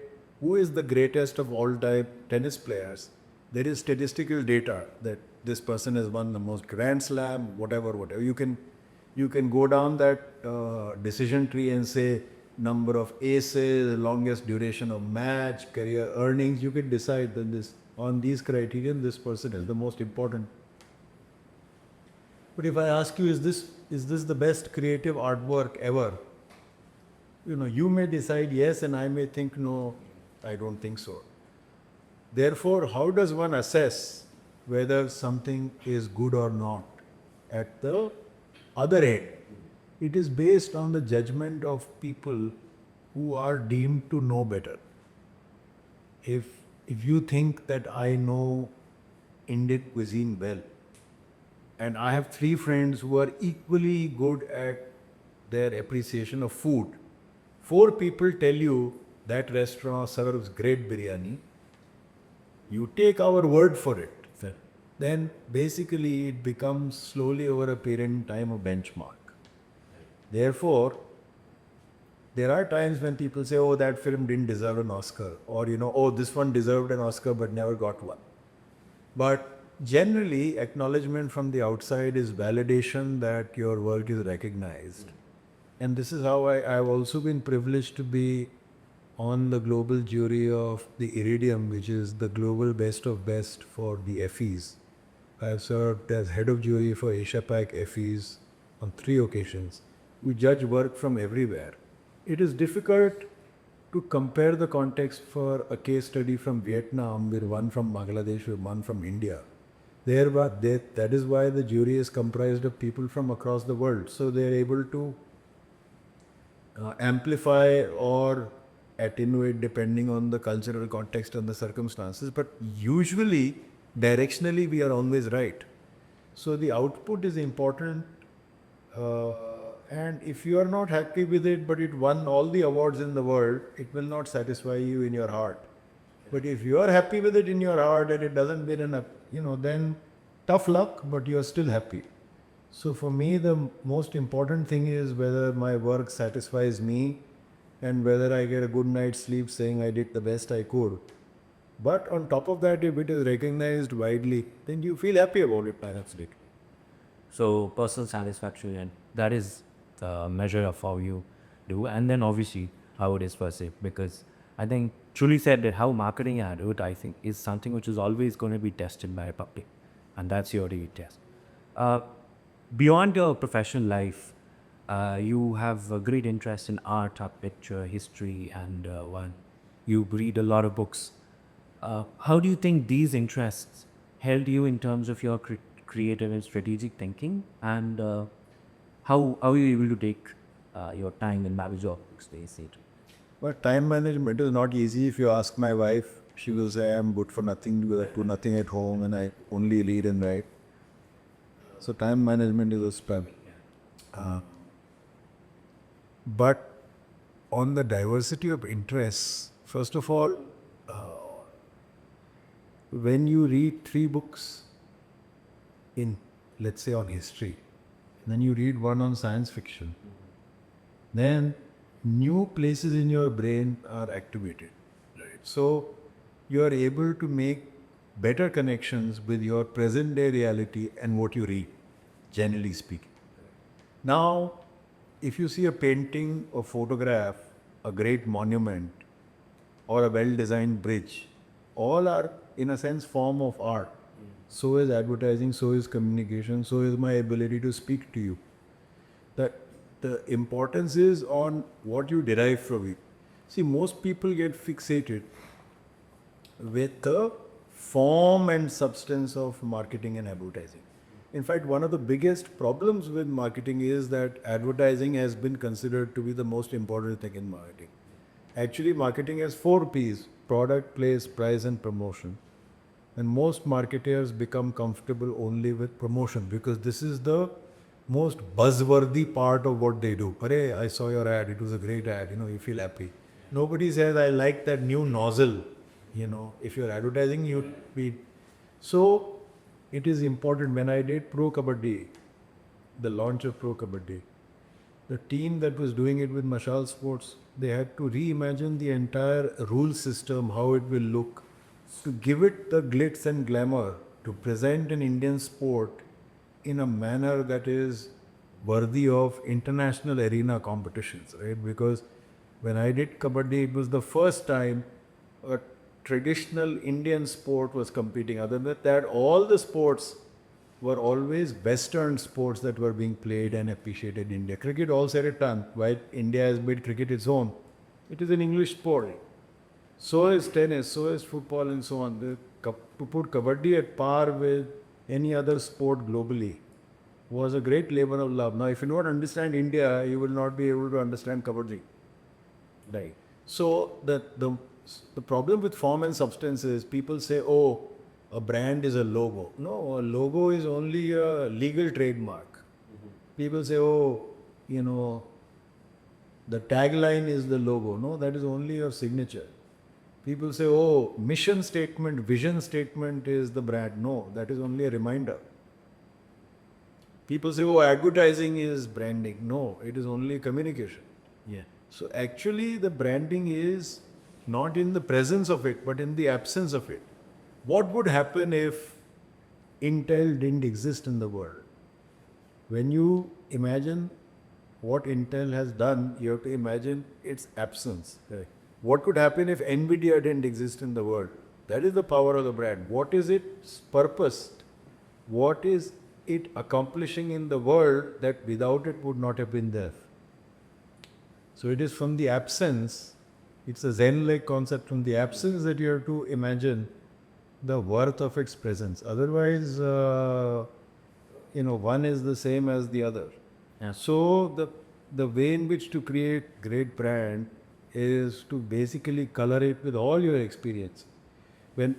who is the greatest of all time tennis players, there is statistical data that this person has won the most Grand Slam, whatever. You can go down that decision tree and say number of aces, longest duration of match, career earnings. You can decide that on these criterion, this person is the most important. But if I ask you, is this the best creative artwork ever? You may decide yes, and I may think no, I don't think so. Therefore, how does one assess whether something is good or not at the other end? It is based on the judgment of people who are deemed to know better. If you think that I know Indian cuisine well, and I have three friends who are equally good at their appreciation of food, four people tell you that restaurant serves great biryani, you take our word for it. Fair. Then basically it becomes slowly over a period in time a benchmark. Therefore, there are times when people say, oh, that film didn't deserve an Oscar, or, oh, this one deserved an Oscar but never got one. But generally, acknowledgement from the outside is validation that your work is recognized. And this is how I've also been privileged to be on the global jury of the Iridium, which is the global best of best for the Effies. I have served as head of jury for Asia Pac Effies on 3 occasions. We judge work from everywhere. It is difficult to compare the context for a case study from Vietnam with one from Bangladesh with one from India. That is why the jury is comprised of people from across the world. So they are able to amplify or attenuate depending on the cultural context and the circumstances. But usually, directionally, we are always right. So the output is important. Uh, and if you are not happy with it, but it won all the awards in the world, it will not satisfy you in your heart. But if you are happy with it in your heart and it doesn't win enough, then tough luck, but you are still happy. So for me, the most important thing is whether my work satisfies me and whether I get a good night's sleep saying I did the best I could. But on top of that, if it is recognized widely, then you feel happy about it, absolutely. So personal satisfaction, and that is the measure of how you do, and then obviously how it is perceived. Because I think truly said that how marketing and advertising is something which is always going to be tested by a public, and that's your real test. Uh, Beyond your professional life, you have a great interest in art, architecture, history, and you read a lot of books. How do you think these interests helped you in terms of your creative and strategic thinking? And how are you able to take your time and manage your space? But time management is not easy. If you ask my wife, she will say I'm good for nothing because I do nothing at home and I only read and write. So time management is a struggle. But on the diversity of interests, first of all, when you read 3 books in, let's say, on history, then you read one on science fiction, then new places in your brain are activated. Right. So you are able to make better connections with your present day reality and what you read, generally speaking. Now, if you see a painting or photograph, a great monument, or a well-designed bridge, all are in a sense form of art. So is advertising, so is communication, so is my ability to speak to you. That the importance is on what you derive from it. See, most people get fixated with the form and substance of marketing and advertising. In fact, one of the biggest problems with marketing is that advertising has been considered to be the most important thing in marketing. Actually, marketing has 4 P's: product, place, price, and promotion. And most marketers become comfortable only with promotion because this is the most buzzworthy part of what they do. Arey, I saw your ad, it was a great ad, you feel happy. Nobody says, I like that new nozzle. If you're advertising, you be. So it is important. When I did Pro Kabaddi, the launch of Pro Kabaddi, the team that was doing it with Mashal Sports, they had to reimagine the entire rule system, how it will look, to give it the glitz and glamour, to present an Indian sport in a manner that is worthy of international arena competitions, right? Because when I did Kabaddi, it was the first time a traditional Indian sport was competing. Other than that, all the sports were always Western sports that were being played and appreciated in India. Cricket all said it done. Why India has made cricket its own? It is an English sport. So is tennis, so is football, and so on. To put Kabaddi at par with any other sport globally was a great labor of love. Now, if you don't understand India, you will not be able to understand Kabaddi. Right. So the problem with form and substance is people say, oh, a brand is a logo. No, a logo is only a legal trademark. People say, oh, the tagline is the logo. No, that is only your signature. People say, oh, mission statement, vision statement is the brand. No, that is only a reminder. People say, oh, advertising is branding. No, it is only communication. Yeah. So actually the branding is not in the presence of it, but in the absence of it. What would happen if Intel didn't exist in the world? When you imagine what Intel has done, you have to imagine its absence. Right. What could happen if NVIDIA didn't exist in the world? That is the power of the brand. What is its purpose? What is it accomplishing in the world that without it would not have been there? So it is from the absence, it's a Zen-like concept, from the absence that you have to imagine the worth of its presence. Otherwise, one is the same as the other. Yeah. So the way in which to create great brand is to basically color it with all your experience. When,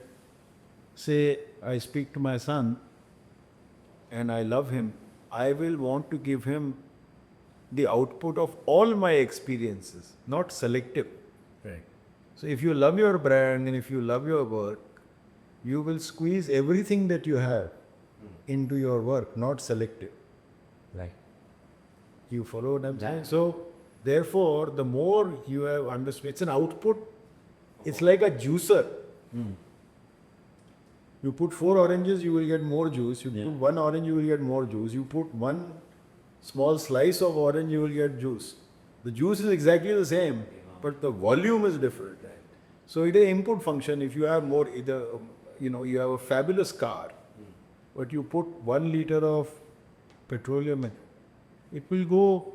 say, I speak to my son and I love him, I will want to give him the output of all my experiences, not selective. Right. So if you love your brand and if you love your work, you will squeeze everything that you have into your work, not selective. Right. You follow what I'm saying? Yeah. So therefore, the more you have understood, it's an output. It's like a juicer. You put 4 oranges, you will get more juice. You put 1 orange, you will get more juice. You put 1 small slice of orange, you will get juice. The juice is exactly the same, but the volume is different. So it is an input function. If you have more, either you have a fabulous car, but you put 1 liter of petroleum in, it will go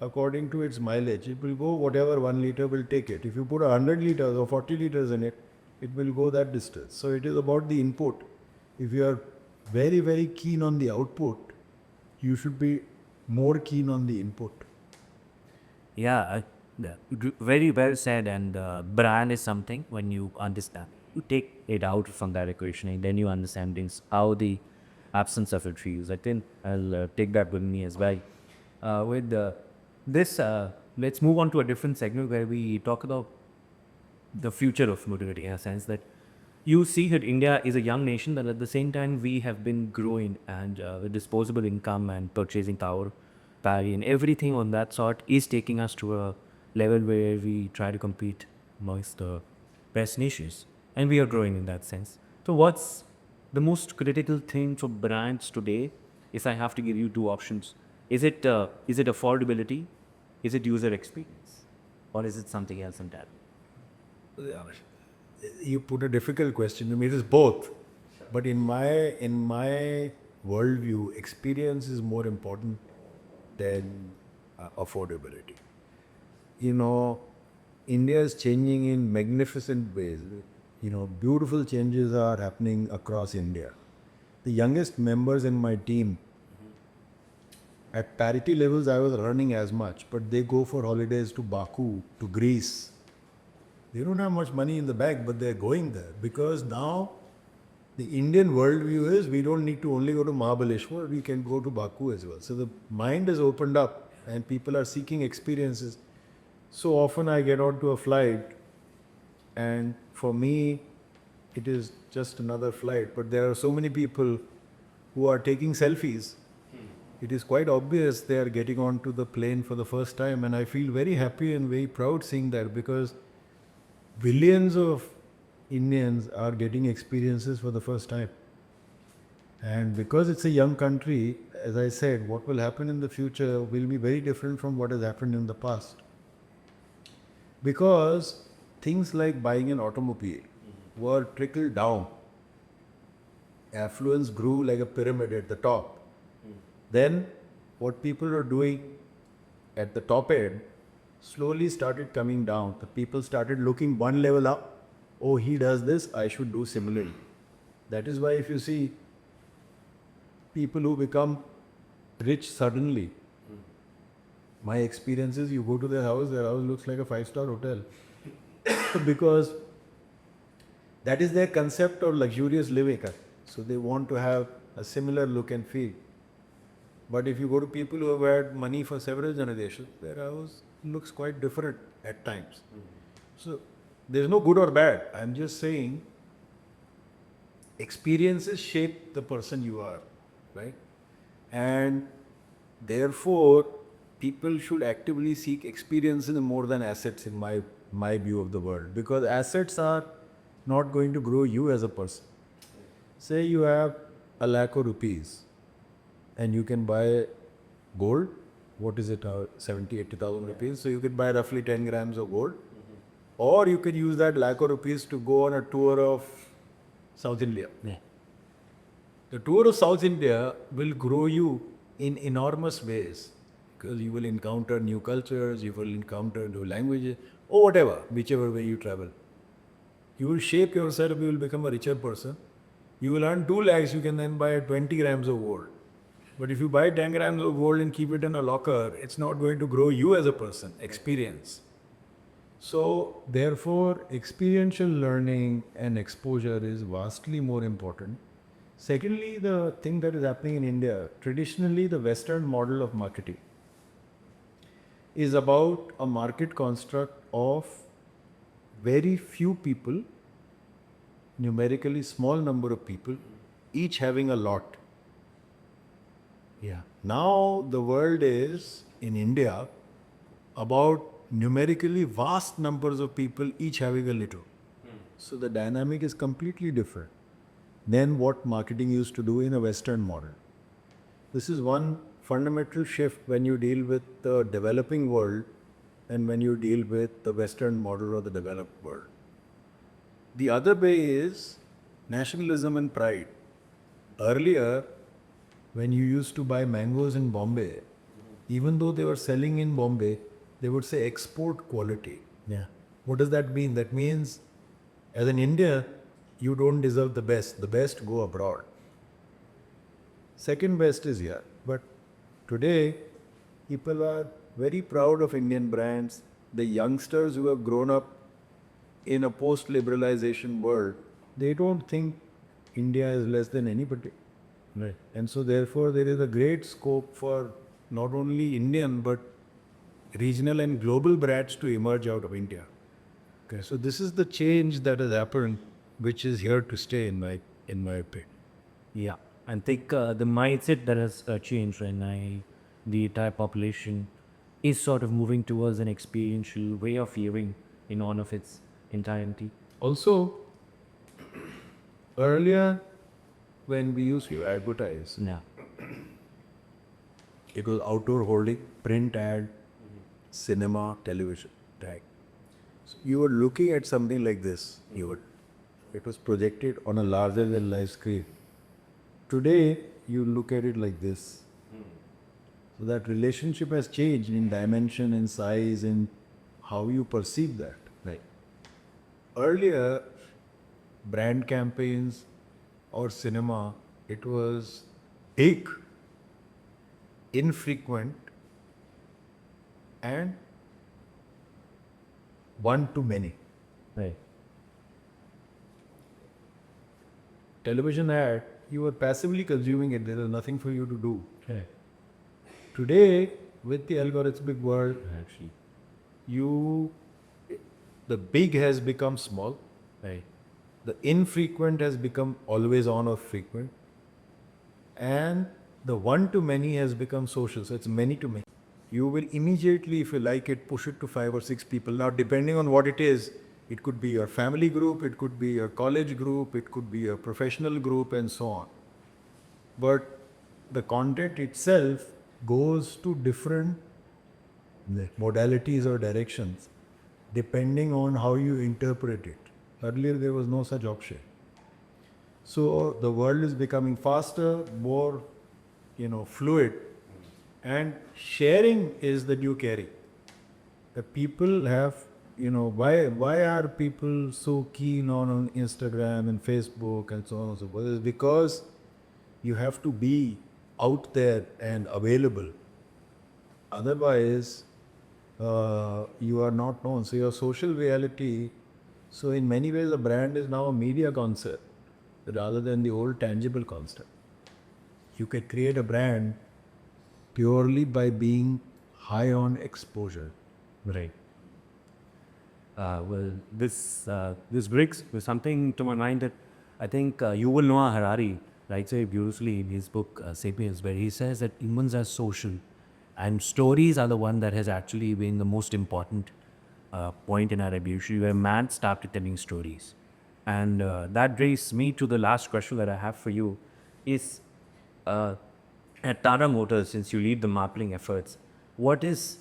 according to its mileage. It will go whatever 1 liter will take it. If you put 100 liters or 40 liters in it, it will go that distance. So it is about the input. If you are very, very keen on the output, you should be more keen on the input. Yeah, very well said. And brand is something when you understand, you take it out from that equation, and then you understand things, how the absence of it feels. I think I'll take that with me as well. With this, let's move on to a different segment where we talk about the future of mobility, in a sense that you see that India is a young nation, but at the same time we have been growing, and with disposable income and purchasing power, parity, and everything on that sort is taking us to a level where we try to compete amongst the best nations, and we are growing in that sense. So, what's the most critical thing for brands today? If I have to give you 2 options, is it affordability, is it user experience, or is it something else entirely? You put a difficult question to me. It is both, but in my worldview, experience is more important than affordability. India is changing in magnificent ways. Beautiful changes are happening across India. The youngest members in my team, at parity levels, I was running as much, but they go for holidays to Baku, to Greece. They don't have much money in the bank, but they're going there because now the Indian worldview is we don't need to only go to Mahabaleshwar, we can go to Baku as well. So the mind is opened up and people are seeking experiences. So often I get onto a flight and for me it is just another flight, but there are so many people who are taking selfies. It is quite obvious they are getting onto the plane for the first time, and I feel very happy and very proud seeing that because billions of Indians are getting experiences for the first time. And because it's a young country, as I said, what will happen in the future will be very different from what has happened in the past. Because things like buying an automobile were trickled down. Affluence grew like a pyramid at the top. Then what people are doing at the top end slowly started coming down. The people started looking one level up. Oh, he does this, I should do similarly. That is why if you see people who become rich suddenly, my experience is you go to their house looks like a 5-star hotel. Because that is their concept of luxurious living. So they want to have a similar look and feel. But if you go to people who have had money for several generations, their house looks quite different at times. So there's no good or bad. I'm just saying experiences shape the person you are, right? And therefore, people should actively seek experiences more than assets in my view of the world. Because assets are not going to grow you as a person. Say you have 1,00,000 rupees and you can buy gold. What is it, 70, 80,000 rupees? So you could buy roughly 10 grams of gold. Or you could use that 1,00,000 rupees to go on a tour of South India. Yeah. The tour of South India will grow you in enormous ways because you will encounter new cultures, you will encounter new languages, or whatever, whichever way you travel. You will shape yourself, you will become a richer person. You will earn 2 lakhs, you can then buy 20 grams of gold. But if you buy 10 grams of gold and keep it in a locker, it's not going to grow you as a person. Experience. So, therefore, experiential learning and exposure is vastly more important. Secondly, the thing that is happening in India, traditionally, the Western model of marketing is about a market construct of very few people, numerically small number of people, each having a lot. Yeah. Now the world is in India about numerically vast numbers of people each having a little. So the dynamic is completely different than what marketing used to do in a Western model. This is one fundamental shift when you deal with the developing world and when you deal with the Western model or the developed world. The other way is nationalism and pride. Earlier, when you used to buy mangoes in Bombay, even though they were selling in Bombay, they would say export quality. Yeah. What does that mean? That means as an Indian, you don't deserve the best. The best go abroad. Second best is here. But today, people are very proud of Indian brands. The youngsters who have grown up in a post-liberalization world, they don't think India is less than anybody. Right. And so therefore there is a great scope for not only Indian but regional and global brands to emerge out of India. Okay. So this is the change that has happened, which is here to stay in my opinion. Yeah, I think the mindset that has changed, and the entire population is sort of moving towards an experiential way of viewing in all of its entirety. Also, earlier when we used to advertise, Yeah, it was outdoor holding, print ad, cinema, television tag. So you were looking at something like this. It was projected on a larger than life screen. Today, you look at it like this. So that relationship has changed in dimension, in size, in how you perceive that. Right. Earlier, brand campaigns or cinema, it was big, infrequent, and one to many. right. Television ad, you were passively consuming it. There is nothing for you to do. Okay. Today, with the algorithmic world, Actually, you, the big has become small. right. The infrequent has become always on or frequent. And the one to many has become social. So it's many to many. You will immediately, if you like it, push it to 5 or 6 people. Now, depending on what it is, it could be your family group, it could be your college group, it could be your professional group, and so on. But the content itself goes to different modalities or directions depending on how you interpret it. Earlier, there was no such option. So the world is becoming faster, more, fluid, and sharing is the new caring. The people have, why are people so keen on Instagram and Facebook and so on and so forth? It's because you have to be out there and available. Otherwise, you are not known. So your social reality. So in many ways, the brand is now a media concept rather than the old tangible concept. You can create a brand purely by being high on exposure. Right. Well, this brings something to my mind that I think Yuval Noah Harari writes very beautifully in his book *Sapiens*, where he says that humans are social, and stories are the one that has actually been the most important point in our evolution, where man started telling stories. And that brings me to the last question that I have for you: is at Tata Motors, since you lead the marketing efforts, what is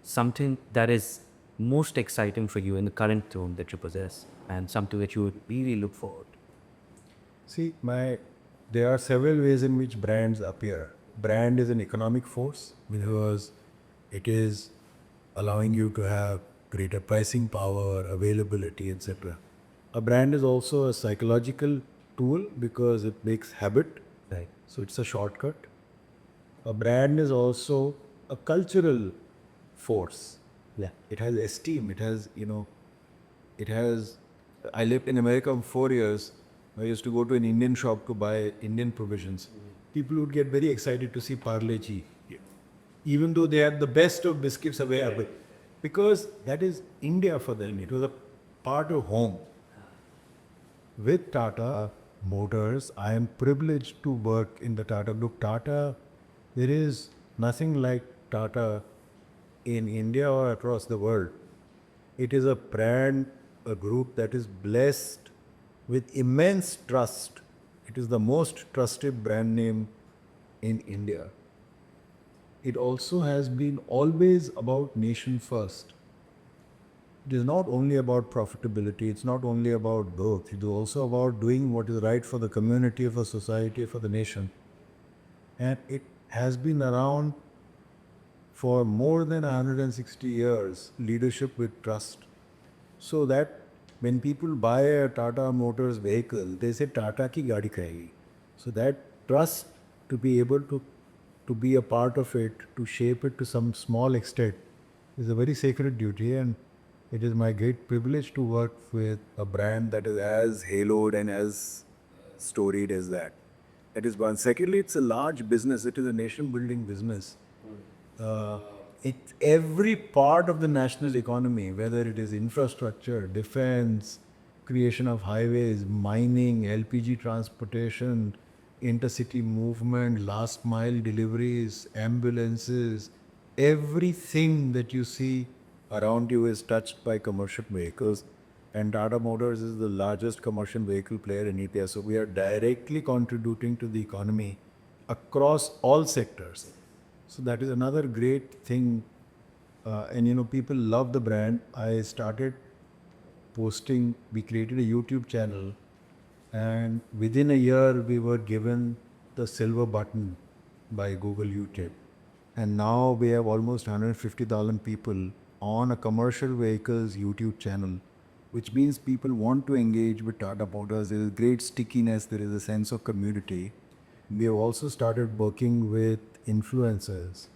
something that is most exciting for you in the current tone that you possess, and something that you would really look forward to? See, there are several ways in which brands appear. Brand is an economic force because It is allowing you to have greater pricing power, availability, etc. A brand is also a psychological tool because it makes habit. Right. So it's a shortcut. A brand is also a cultural force. Yeah. It has esteem. It has, it has. I lived in America for 4 years. I used to go to an Indian shop to buy Indian provisions. People would get very excited to see Parle G, even though they had the best of biscuits available, because that is India for them. It was a part of home. With Tata Motors, I am privileged to work in the Tata Group. Tata, there is nothing like Tata in India or across the world. It is a brand, a group that is blessed with immense trust. It is the most trusted brand name in India. It also has been always about nation first. It is not only about profitability, it's not only about growth, it is also about doing what is right for the community, for society, for the nation. And it has been around for more than 160 years, leadership with trust. So that when people buy a Tata Motors vehicle, they say Tata ki gaadi kahegi. So that trust to be able to be a part of it, to shape it to some small extent, is a very sacred duty, and it is my great privilege to work with a brand that is as haloed and as storied as that. That is one. Secondly, it's a large business. It is a nation-building business. It's every part of the national economy, whether it is infrastructure, defense, creation of highways, mining, LPG transportation, intercity movement, last mile deliveries, ambulances, everything that you see around you is touched by commercial vehicles. And Tata Motors is the largest commercial vehicle player in India. So we are directly contributing to the economy across all sectors. So that is another great thing. And people love the brand. I started posting, we created a YouTube channel, and within a year we were given the silver button by Google YouTube. And now we have almost 150,000 people on a commercial vehicles YouTube channel, which means people want to engage with Tata Motors. There is great stickiness, there is a sense of community. We have also started working with influencers.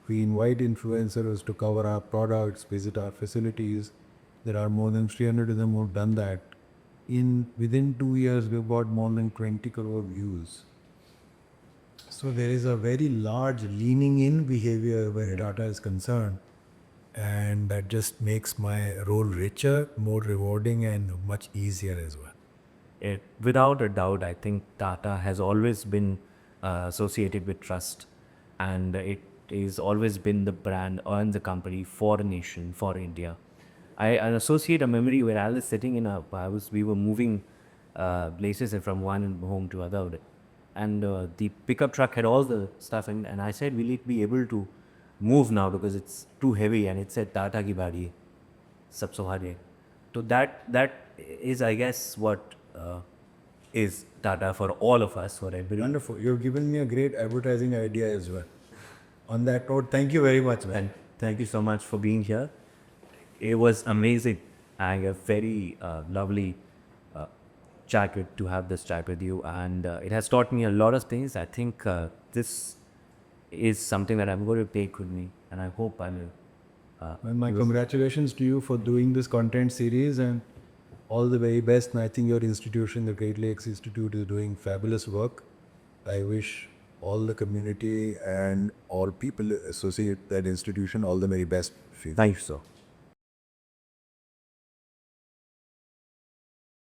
We invite influencers to cover our products, visit our facilities. There are more than 300 of them who have done that. Within 2 years, we've got more than 20 crore views. So there is a very large leaning in behavior where data is concerned. And that just makes my role richer, more rewarding, and much easier as well. Without a doubt, I think Tata has always been associated with trust, and it is always been the brand and the company for a nation, for India. I associate a memory where I was sitting we were moving places from one home to other, and the pickup truck had all the stuff, and I said, will it be able to move now because it's too heavy, and it said Tata ki badi sab sahare. So that is, I guess, what is Tata for all of us, for everyone. Wonderful. You've given me a great advertising idea as well. On that note, thank you very much, man. And thank you so much for being here. It was amazing and a very lovely to have this chat with you, and it has taught me a lot of things. I think this is something that I'm going to take with me, and I hope I will. Well, my congratulations to you for doing this content series, and all the very best. And I think your institution, the Great Lakes Institute, is doing fabulous work. I wish all the community and all people associate that institution all the very best. Thank you, sir.